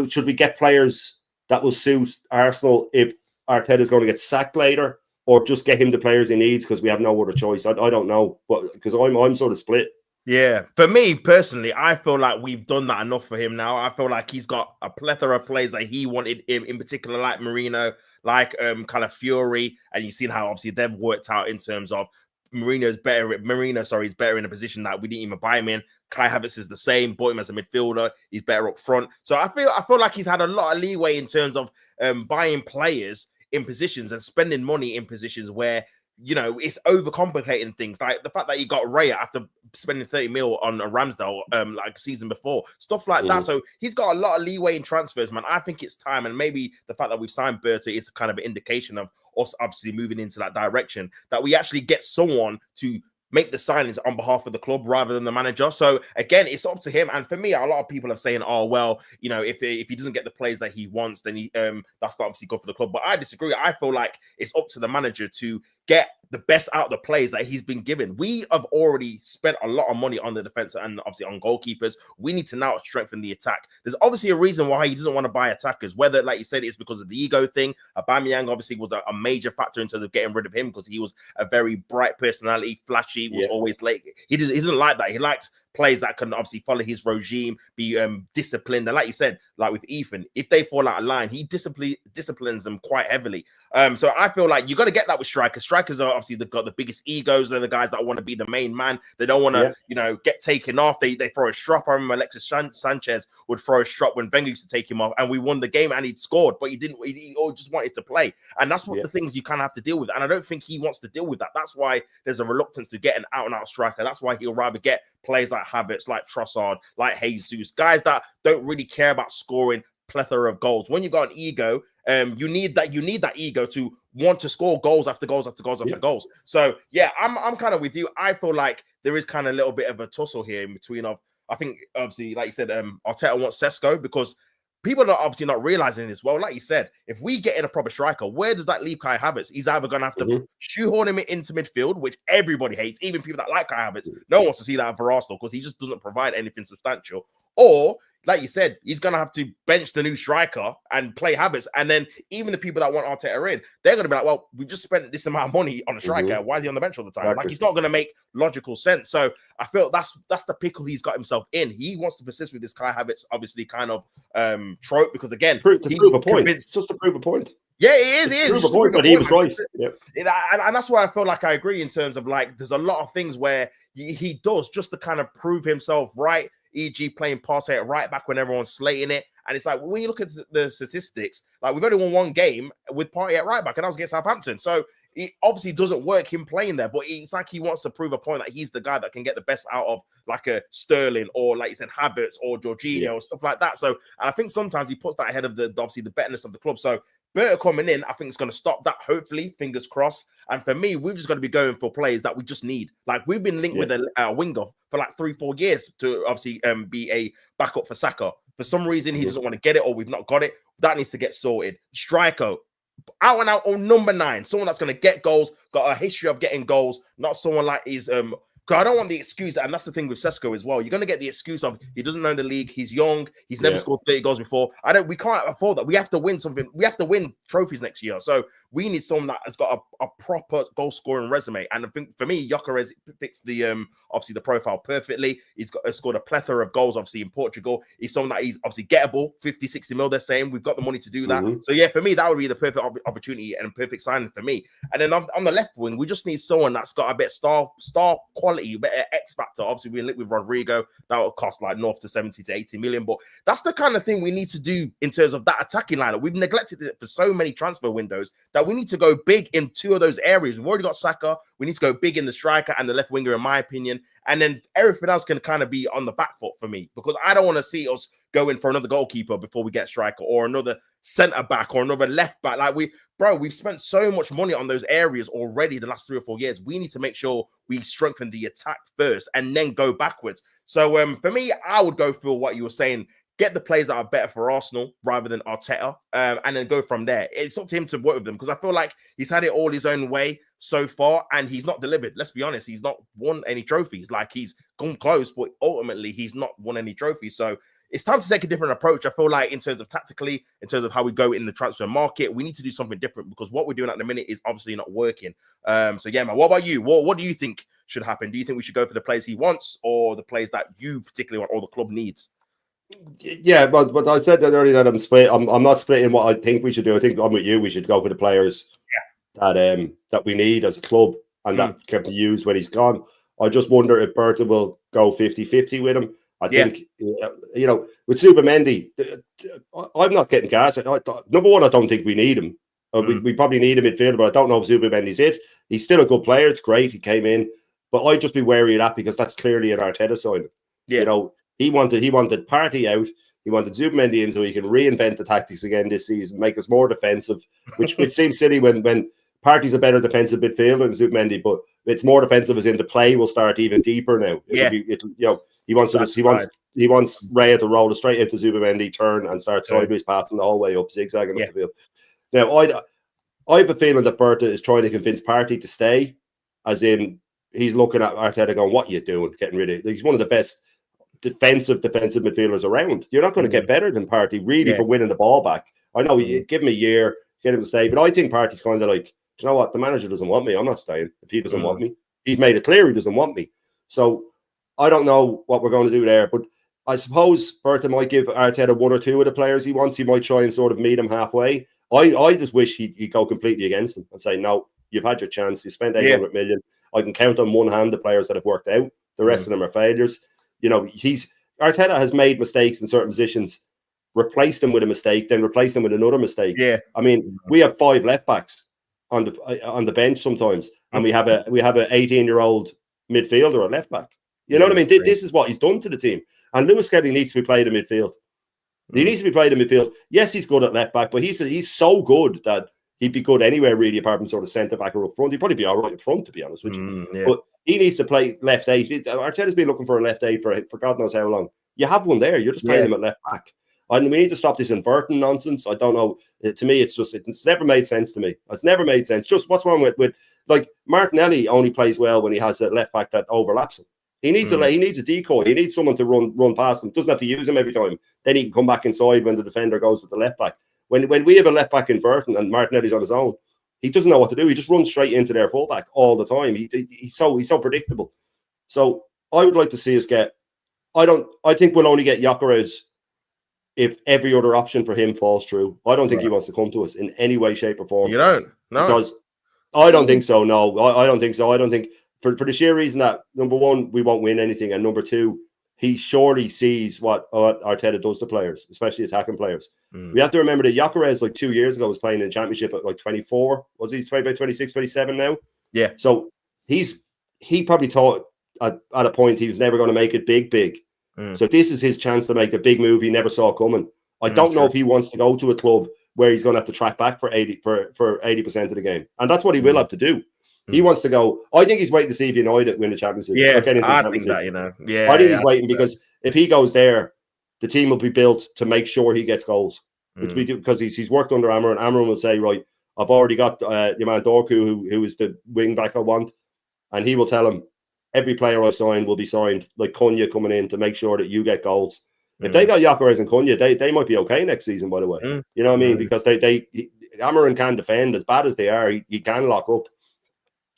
should we get players that will suit Arsenal if Arteta's going to get sacked later, or just get him the players he needs because we have no other choice? I don't know, but because I'm sort of split. Yeah, for me personally, I feel like we've done that enough for him now. I feel like he's got a plethora of players that he wanted, in particular, like Marino, like kind of Fury, and you've seen how obviously they've worked out in terms of Marino is better in a position that we didn't even buy him in. Kai Havertz is the same, bought him as a midfielder. He's better up front. So I feel like he's had a lot of leeway in terms of buying players in positions and spending money in positions where, it's overcomplicating things. Like the fact that he got Raya after spending 30 mil on a Ramsdale like season before, stuff like that. So he's got a lot of leeway in transfers, man. I think it's time, and maybe the fact that we've signed Berta is kind of an indication of us obviously moving into that direction, that we actually get someone to make the signings on behalf of the club rather than the manager. So again, it's up to him. And for me, a lot of people are saying, oh, well, if he doesn't get the players that he wants, then that's not obviously good for the club. But I disagree. I feel like it's up to the manager to get the best out of the players that he's been given. We have already spent a lot of money on the defense and obviously on goalkeepers. We need to now strengthen the attack. There's obviously a reason why he doesn't want to buy attackers, whether, like you said, it's because of the ego thing. Aubameyang obviously was a major factor in terms of getting rid of him, because he was a very bright personality, flashy, was always late. He doesn't like that. He likes players that can obviously follow his regime, be disciplined. And like you said, like with Ethan, if they fall out of line, he disciplines them quite heavily. So I feel like you're going to get that with strikers. Strikers are obviously got the biggest egos. They're the guys that want to be the main man. They don't want to, get taken off. They throw a strop. I remember Alexis Sanchez would throw a strop when Wenger used to take him off, and we won the game and he'd scored, but he didn't. He just wanted to play. And that's what the things you kind of have to deal with. And I don't think he wants to deal with that. That's why there's a reluctance to get an out-and-out striker. That's why he'll rather get players like Havertz, like Trossard, like Jesus, guys that don't really care about scoring plethora of goals. When you've got an ego, you need that ego to want to score goals after goals after goals after goals. So yeah, I'm kind of with you. I feel like there is kind of a little bit of a tussle here in between of, I think obviously, like you said, Arteta wants Sesko, because people are obviously not realizing this. Well, like you said, if we get in a proper striker, where does that leave Kai Havertz? He's either going to have to shoehorn him into midfield, which everybody hates, even people that like Kai Havertz. No one wants to see that for Arsenal because he just doesn't provide anything substantial. Or, like you said, he's going to have to bench the new striker and play Havertz. And then even the people that want Arteta in, they're going to be like, well, we just spent this amount of money on a striker. Why is he on the bench all the time? Exactly. Like, he's not going to make logical sense. So I feel that's the pickle he's got himself in. He wants to persist with this Kai Havertz, obviously, kind of trope, because, again, prove a point. It's just to prove a point. Yeah, it is. Prove a point, but he was right. Yeah. And that's why I feel like I agree in terms of, like, there's a lot of things where he does just to kind of prove himself right, e.g. playing Partey at right back when everyone's slating it. And it's like, when you look at the statistics, like, we've only won one game with Partey at right back, and that was against Southampton. So it obviously doesn't work him playing there, but it's like he wants to prove a point that he's the guy that can get the best out of, like, a Sterling or, like you said, Havertz or Jorginho or stuff like that. So, and I think sometimes he puts that ahead of obviously the betterness of the club. So Berta coming in, I think it's going to stop that, hopefully, fingers crossed. And for me, we've just got to be going for players that we just need. Like, we've been linked with a winger for like 3-4 years to obviously be a backup for Saka. For some reason, he doesn't want to get it, or we've not got it. That needs to get sorted. Striker, out and out on number 9, someone that's going to get goals, got a history of getting goals, not someone like his because I don't want the excuse, and that's the thing with Sesko as well. You're going to get the excuse of he doesn't know the league, he's young, he's never scored 30 goals before. We can't afford that. We have to win something. We have to win trophies next year. So We need someone that has got a proper goal scoring resume. And I think for me, Gyökeres fits the obviously the profile perfectly. He's scored a plethora of goals, obviously in Portugal. He's someone that he's obviously gettable, 50, 60 mil. They're saying we've got the money to do that. So yeah, for me, that would be the perfect opportunity and perfect signing for me. And then on the left wing, we just need someone that's got a bit star quality, better X factor. Obviously, we linked with Rodrigo. That will cost like north to 70 to 80 million. But that's the kind of thing we need to do in terms of that attacking lineup. We've neglected it for so many transfer windows that we need to go big in two of those areas. We've already got Saka. We need to go big in the striker and the left winger, in my opinion. And then everything else can kind of be on the back foot for me, because I don't want to see us go in for another goalkeeper before we get striker, or another centre back, or another left back. Like we've spent so much money on those areas already the last 3 or 4 years. We need to make sure we strengthen the attack first and then go backwards. So for me, I would go for what you were saying. Get the players that are better for Arsenal rather than Arteta, and then go from there. It's up to him to work with them, because I feel like he's had it all his own way so far, and he's not delivered. Let's be honest, he's not won any trophies. Like, he's gone close, but ultimately he's not won any trophies. So it's time to take a different approach. I feel like in terms of tactically, in terms of how we go in the transfer market, we need to do something different, because what we're doing at the minute is obviously not working. So yeah, man, what about you? What do you think should happen? Do you think we should go for the players he wants, or the players that you particularly want, or the club needs? Yeah, but I said that earlier that I'm not splitting what I think we should do. I think I'm with you. We should go for the players that we need as a club, and that can be used when he's gone. I just wonder if Berta will go 50-50 with him. I think, with Zubimendi, I'm not getting gas. Number one, I don't think we need him. We probably need a midfielder, but I don't know if Zubimendi's it. He's still a good player. It's great. He came in. But I'd just be wary of that, because that's clearly an Arteta sign. Yeah. He wanted Partey out. He wanted Zubimendi in so he can reinvent the tactics again this season, make us more defensive, which seems silly when Partey's a better defensive midfielder than Zubimendi, but it's more defensive as in the play will start even deeper now. He wants Raya to roll straight into Zubimendi, turn and start sideways passing the whole way up, zigzagging up the field. Now, I have a feeling that Berta is trying to convince Partey to stay, as in he's looking at Arteta going, "What are you doing? Getting rid of it?" He's one of the best defensive midfielders around. You're not going to get better than Partey, really, for winning the ball back. I know you give him a year, get him to stay, but I think Partey's kind of like, you know what, the manager doesn't want me. I'm not staying if he doesn't want me. He's made it clear he doesn't want me. So I don't know what we're going to do there, but I suppose Berta might give Arteta one or two of the players he wants. He might try and sort of meet him halfway. I just wish he'd go completely against him and say, no, you've had your chance. You spent 800 million. I can count on one hand the players that have worked out. The rest of them are failures. Arteta has made mistakes in certain positions, replaced them with a mistake, then replaced them with another mistake. Yeah, I mean, we have 5 left backs on the bench sometimes, and we have a 18-year-old midfielder at left back. You know what I mean? This is what he's done to the team. And Lewis Kelly needs to be played in midfield. He needs to be played in midfield. Yes, he's good at left back, but he's so good that he'd be good anywhere really, apart from sort of centre back or up front. He'd probably be all right up front, to be honest with you. But he needs to play left 8. Arteta's been looking for a left 8 for God knows how long. You have one there. You're just playing him at left back. And we need to stop this inverting nonsense. I don't know. To me, it's never made sense to me. It's never made sense. Just what's wrong with like Martinelli only plays well when he has a left back that overlaps him. He needs a decoy. He needs someone to run past him. Doesn't have to use him every time. Then he can come back inside when the defender goes with the left back. When we have a left back inverting and Martinelli's on his own, he doesn't know what to do. He just runs straight into their fullback all the time. He's so predictable. So I would like to see us get. I think we'll only get Gyökeres if every other option for him falls through. I don't think he wants to come to us in any way, shape, or form. You don't? No. Because I don't think so. No, I don't think so. I don't think for the sheer reason that, number one, we won't win anything, and number two, he surely sees what Arteta does to players, especially attacking players. We have to remember that Gyökeres, like 2 years ago, was playing in the Championship at like 24. Was he? He's playing about 26, 27 now? Yeah. So he probably thought at a point he was never going to make it big. So this is his chance to make a big move he never saw coming. I don't know if he wants to go to a club where he's going to have to track back for 80% of the game. And that's what he will have to do. He wants to go. I think he's waiting to see if United win the Champions League. Yeah, I think that, you know. Yeah, I think he's waiting because if he goes there, the team will be built to make sure he gets goals. Because he's worked under Amram, and Amram will say, right, I've already got your man Dorku, who is the wing back I want. And he will tell him, every player I sign will be signed, like Cunha coming in, to make sure that you get goals. If they got Gyökeres and Cunha, they might be okay next season, by the way. You know what I mean? Because Amarin can defend as bad as they are. He can lock up.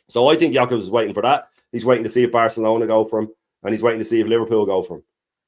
So I think Jakobs is waiting for that. He's waiting to see if Barcelona go for him, and he's waiting to see if Liverpool go for him.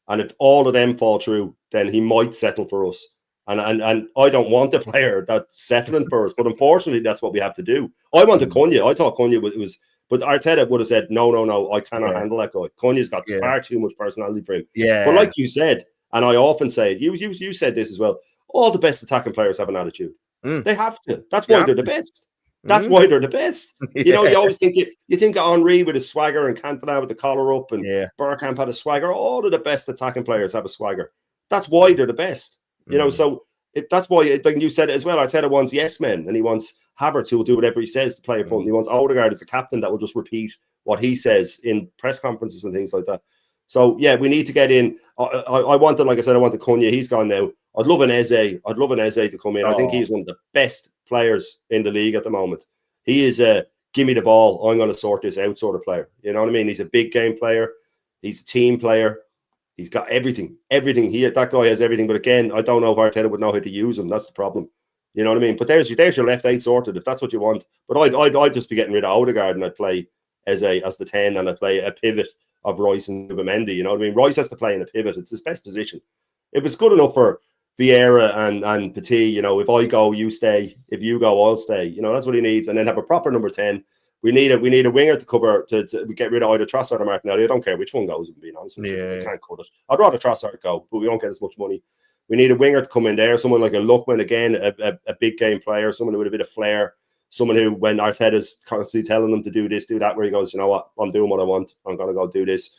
And if all of them fall through, then he might settle for us. And I don't want the player that's settling for us, but unfortunately, that's what we have to do. I wanted Cunha. I thought Cunha was, but Arteta would have said, no, I cannot handle that guy. Cunha's got far too much personality for him. Yeah. But like you said, and I often say, you said this as well, all the best attacking players have an attitude. They have to. That's why they're the best. That's why they're the best. You know, you always think you think of Henry with his swagger and Cantona with the collar up and Bergkamp had a swagger. All of the best attacking players have a swagger. That's why they're the best. You know, so that's why, like you said it as well, Arteta wants yes men, and he wants Havertz who will do whatever he says to play a front. He wants Odegaard as a captain that will just repeat what he says in press conferences and things like that. So yeah, we need to get in. I wanted, like I said, I wanted Cunha. He's gone now. I'd love an Eze. I'd love an Eze to come in. I think he's one of the best players in the league at the moment. He is a give me the ball, I'm going to sort this out sort of player. You know what I mean? He's a big game player. He's a team player. He's got everything. That guy has everything. But again, I don't know if Arteta would know how to use him. That's the problem. You know what I mean? But there's your left eight sorted if that's what you want. But I'd just be getting rid of Odegaard and I'd play Eze as the 10 and I'd play a pivot of Royce and Zubimendi. You know what I mean? Royce has to play in a pivot. It's his best position. If it's good enough for Vieira and Petit, you know, if I go, you stay. If you go, I'll stay. You know, that's what he needs. And then have a proper number 10. We need a winger to cover to get rid of either Trossard or Martinelli. I don't care which one goes, if I'm being honest with you. We can't cut it. I'd rather Trossard go, but we won't get as much money. We need a winger to come in there, someone like a Lookman, again, a big game player, someone with a bit of flair, someone who, when Arteta's constantly telling them to do this, do that, where he goes, you know what, I'm doing what I want. I'm going to go do this.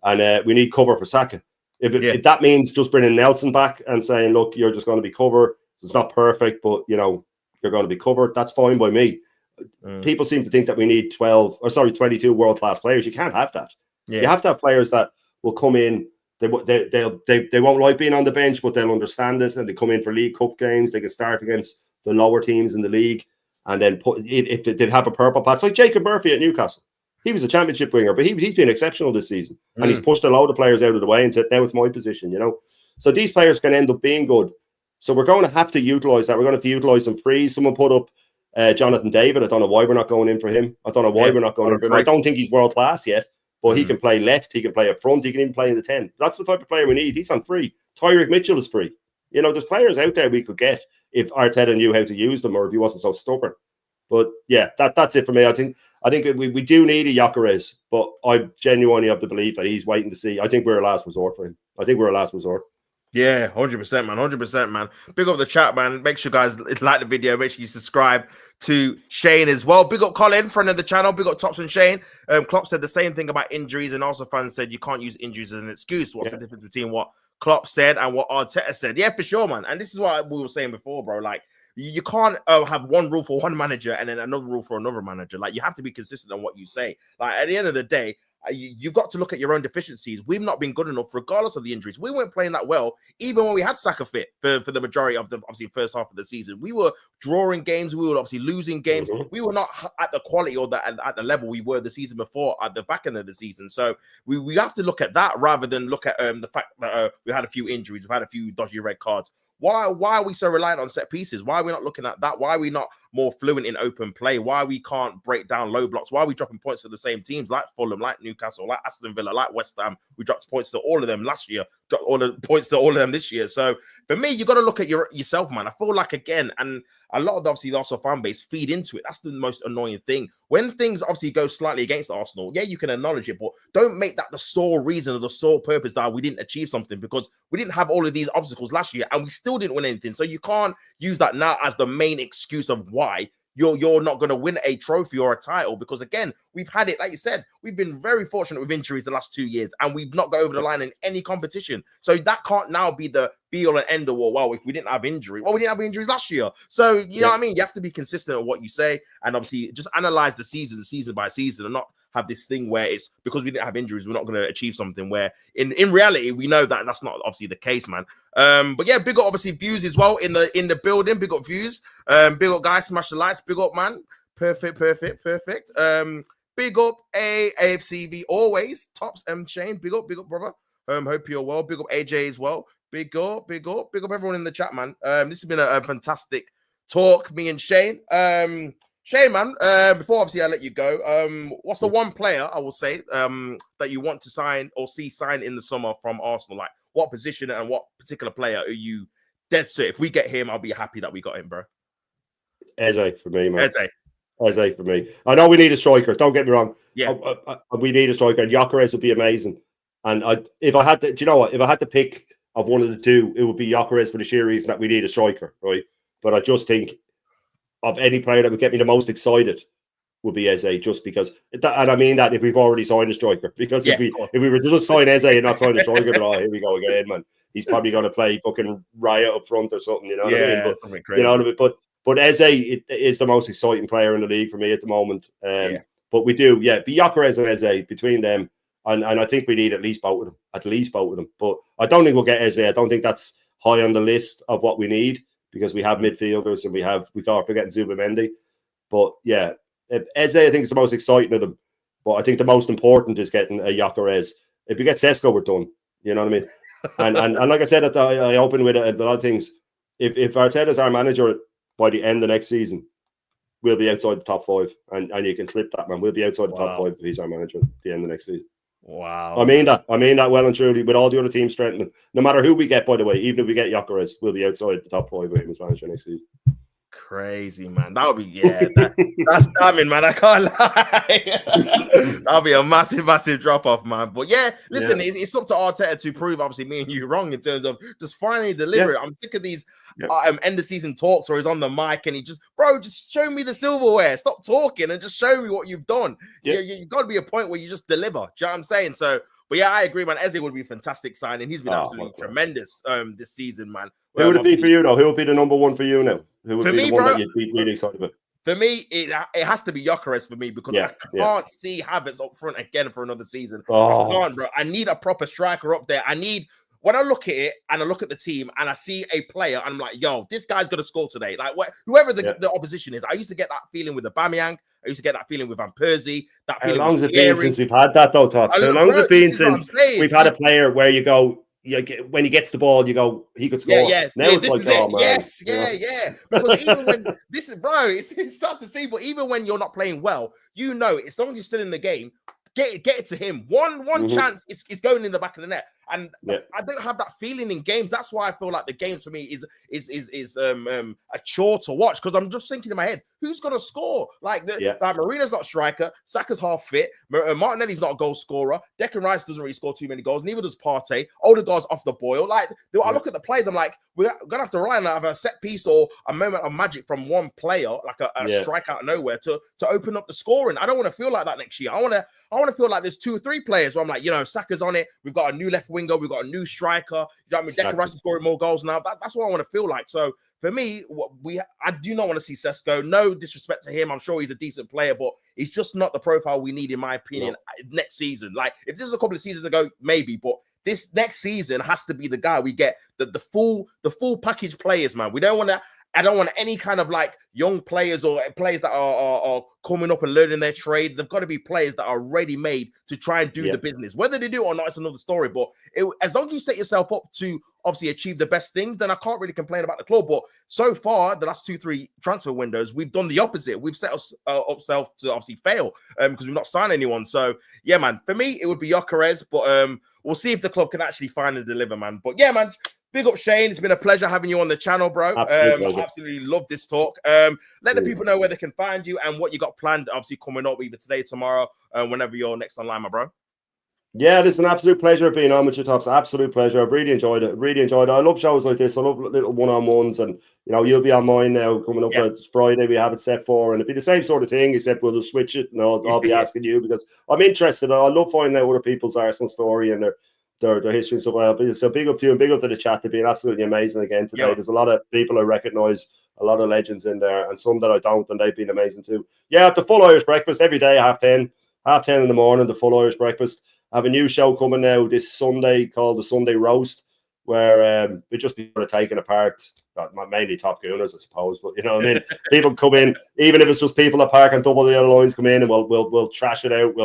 And we need cover for Saka. If that means just bringing Nelson back and saying, look, you're just going to be covered. It's not perfect, but, you know, you're going to be covered. That's fine by me. People seem to think that we need 22 world-class players. You can't have that. You have to have players that will come in. They won't like being on the bench, but they'll understand it, and they come in for League Cup games. They can start against the lower teams in the league, and then if they have a purple patch, like Jacob Murphy at Newcastle. He was a championship winger, but he's been exceptional this season, and he's pushed a load of players out of the way and said, now it's my position, you know. So these players can end up being good. So we're going to have to utilize that. We're going to have to utilize some frees. Someone put up Jonathan David. I don't know why we're not going in for him. I don't know why we're not going in for him. I don't think he's world class yet, but he can play left. He can play up front. He can even play in the 10. That's the type of player we need. He's on free. Tyreek Mitchell is free. You know, there's players out there we could get if Arteta knew how to use them, or if he wasn't so stubborn. But yeah, that's it for me. I think we do need a Gyökeres, but I genuinely have to believe that he's waiting to see. I think we're a last resort for him. Yeah, 100%, man. 100%, man. Big up the chat, man. Make sure you guys like the video. Make sure you subscribe to Shane as well. Big up Colin, friend of the channel. Big up Tops and Shane. Klopp said the same thing about injuries, and also fans said you can't use injuries as an excuse. What's the difference between what Klopp said and what Arteta said? Yeah, for sure, man. And this is what we were saying before, bro. Like, you can't have one rule for one manager and then another rule for another manager. Like, you have to be consistent on what you say. Like, at the end of the day, you've got to look at your own deficiencies. We've not been good enough, regardless of the injuries. We weren't playing that well, even when we had Saka fit for the majority of the obviously first half of the season. We were drawing games. We were obviously losing games. We were not at the quality or at the level we were the season before at the back end of the season. So we have to look at that rather than look at the fact that we had a few injuries, we've had a few dodgy red cards. Why are we so reliant on set pieces? Why are we not looking at that? Why are we not more fluent in open play? Why we can't break down low blocks? Why are we dropping points to the same teams like Fulham, like Newcastle, like Aston Villa, like West Ham? We dropped points to all of them last year, dropped all the points to all of them this year. So for me, you got to look at yourself, man. I feel like, again, and a lot of the Arsenal fan base feed into it. That's the most annoying thing. When things obviously go slightly against Arsenal, yeah, you can acknowledge it, but don't make that the sole reason or the sole purpose that we didn't achieve something, because we didn't have all of these obstacles last year and we still didn't win anything. So you can't use that now as the main excuse of why you're not going to win a trophy or a title, because again, we've had it, like you said, we've been very fortunate with injuries the last 2 years and we've not got over the line in any competition. So that can't now be the be all and end all. Well, if we didn't have injury, we didn't have injuries last year. So you know what I mean? You have to be consistent with what you say, and obviously just analyze the season by season, and not have this thing where it's because we didn't have injuries, we're not going to achieve something, where in reality, we know that that's not obviously the case, man. But yeah, big up obviously views as well in the building. Big up views. Big up guys, smash the lights. Big up, man. Perfect. Big up AFCV always. Tops and Shane. Big up, brother. Hope you're well. Big up AJ as well. Big up everyone in the chat, man. This has been a fantastic talk, me and Shane. Shane, man, before obviously I let you go, what's the one player I will say that you want to sign or see sign in the summer from Arsenal? Like, what position and what particular player are you dead set? If we get him, I'll be happy that we got him, bro. Eze for me, man. Eze for me. I know we need a striker. Don't get me wrong. Yeah, we need a striker. And Gyökeres would be amazing. And if I had to, do you know what? If I had to pick of one of the two, it would be Gyökeres for the sheer reason that we need a striker, right? But I just think of any player that would get me the most excited would be Eze, just because, and I mean that if we've already signed a striker, because if we were to just sign Eze and not sign a striker, then here we go again, man. He's probably going to play fucking Riot up front or something, you know what I mean? But, something crazy. You know, but Eze is the most exciting player in the league for me at the moment. But we do, be Gyökeres and Eze between them, and I think we need at least both of them. But I don't think we'll get Eze. I don't think that's high on the list of what we need, because we have midfielders and we can't forget Zubimendi. But yeah, Eze I think is the most exciting of them. But I think the most important is getting a Gyökeres. If you get Sesko, we're done. You know what I mean? And like I said, I opened with a lot of things. If Arteta's our manager by the end of next season, we'll be outside the top 5. And you can clip that, man. We'll be outside the top 5 if he's our manager at the end of next season. Wow. I mean that well and truly, with all the other teams strengthening. No matter who we get, by the way, even if we get Gyökeres, we'll be outside the top 5 with him as manager next season. Crazy, man. That would be, that's damning, man. I can't lie. That'll be a massive drop off, man. But yeah, listen, it's up to Arteta to prove, obviously, me and you wrong in terms of just finally deliver it. I'm sick of these end of season talks where he's on the mic and he just show me the silverware. Stop talking and just show me what you've done. You've got to be a point where you just deliver. Do you know what I'm saying? So, but yeah, I agree, man. Eze would be a fantastic signing. He's been absolutely tremendous this season, man. Who would it be for you, though? Who would be the number one for you now? Who would be the one that you'd be really excited about? For me, it has to be Gyökeres for me, because I can't see Havertz up front again for another season. I can't, bro. I need a proper striker up there. When I look at it and I look at the team and I see a player, and I'm like, yo, this guy's going to score today. Like, whoever the opposition is. I used to get that feeling with Aubameyang. I used to get that feeling with Van Persie. How long has it been since we've had that, though, Todd? How long has it been since we've had a player where you go, when he gets the ball, you go, he could score. Now it's like, oh, man. Because even when this is, bro, it's sad to see, but even when you're not playing well, you know, as long as you're still in the game, get it to him. One chance is going in the back of the net. And I don't have that feeling in games. That's why I feel like the games for me is a chore to watch, because I'm just thinking in my head, who's gonna score? Like Marina's not striker, Saka's half fit, Martinelli's not a goal scorer, Declan Rice doesn't really score too many goals, neither does Partey. Odegaard's off the boil. Like, I look at the plays, I'm like, we're gonna have to rely on either a set piece or a moment of magic from one player, like a strike out of nowhere to open up the scoring. I don't want to feel like that next year. I want to feel like there's 2 or 3 players where I'm like, you know, Saka's on it. We've got a new left winger. We've got a new striker. You know what I mean? Declan Rice is scoring more goals now. That's what I want to feel like. So for me, I do not want to see Sesko. No disrespect to him. I'm sure he's a decent player, but he's just not the profile we need, in my opinion, next season. Like, if this is a couple of seasons ago, maybe, but this next season has to be the guy we get, the full package players, man. I don't want any kind of like young players or players that are coming up and learning their trade. They've got to be players that are ready made to try and do the business. Whether they do it or not, it's another story. But as long as you set yourself up to obviously achieve the best things, then I can't really complain about the club. But so far, the last 2-3 transfer windows, we've done the opposite. We've set us ourselves to obviously fail because we've not signed anyone. So yeah, man, for me, it would be Gyökeres, but we'll see if the club can actually find and deliver, man. But yeah, man, big up, Shane. It's been a pleasure having you on the channel, bro. Absolutely love this talk. Let the people know where they can find you and what you got planned, obviously, coming up either today, tomorrow, whenever you're next online, my bro. Yeah, it's an absolute pleasure being on with you, Tops. Absolute pleasure. I've really enjoyed it. I love shows like this. I love little one-on-ones, and you know, you'll be on mine now coming up on Friday. We have it set for, and it'll be the same sort of thing, except we'll just switch it, and I'll be asking you because I'm interested. I love finding out other people's Arsenal story and their history and stuff like that. So big up to you and big up to the chat. They've been absolutely amazing again today. There's a lot of people I recognise, a lot of legends in there, and some that I don't, and they've been amazing too. Yeah, the full Irish breakfast every day, 10:30 in the morning. The full Irish breakfast. I have a new show coming now this Sunday called the Sunday Roast, where we just be sort of taking apart mainly Top Gooners, I suppose. But you know what I mean? People come in, even if it's just people that park and double the other lines come in, and we'll trash it out.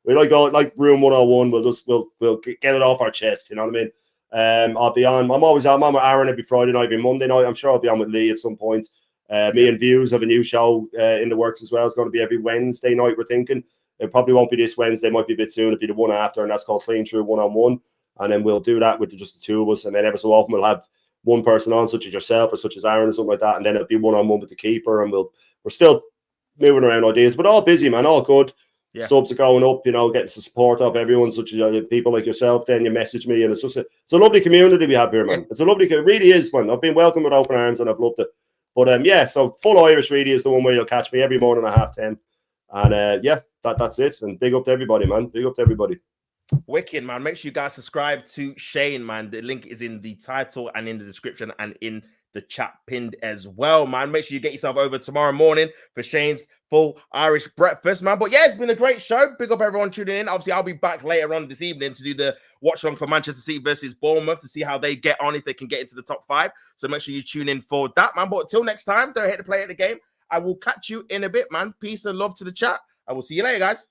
We like room 101. We'll get it off our chest. You know what I mean? I'll be on. I'm on with Aaron every Friday night, every Monday night. I'm sure I'll be on with Lee at some point. Me and Views have a new show in the works as well. It's going to be every Wednesday night, we're thinking. It probably won't be this Wednesday, might be a bit soon. It'll be the one after, and that's called Clean Through One-on-One. And then we'll do that with just the two of us. And then every so often we'll have one person on, such as yourself or such as Aaron or something like that. And then it'll be one-on-one with the keeper. And we're still moving around ideas, but all busy, man, all good. Yeah. Subs are going up, you know, getting the support of everyone, such as people like yourself. Then you message me, and it's just it's a lovely community we have here, man. It's a lovely, it really is, man. I've been welcomed with open arms, and I've loved it. But yeah, so Full Irish really is the one where you'll catch me every morning at 10:30. And yeah, that's it. And big up to everybody, man. Big up to everybody. Wicked, man. Make sure you guys subscribe to Shane, man. The link is in the title and in the description and in the chat pinned as well, man. Make sure you get yourself over tomorrow morning for Shane's Full Irish Breakfast, man. But yeah, it's been a great show. Big up everyone tuning in. Obviously, I'll be back later on this evening to do the watch along for Manchester City versus Bournemouth to see how they get on, if they can get into the top 5. So make sure you tune in for that, man. But until next time, don't hit the play at the game. I will catch you in a bit, man. Peace and love to the chat. I will see you later, guys.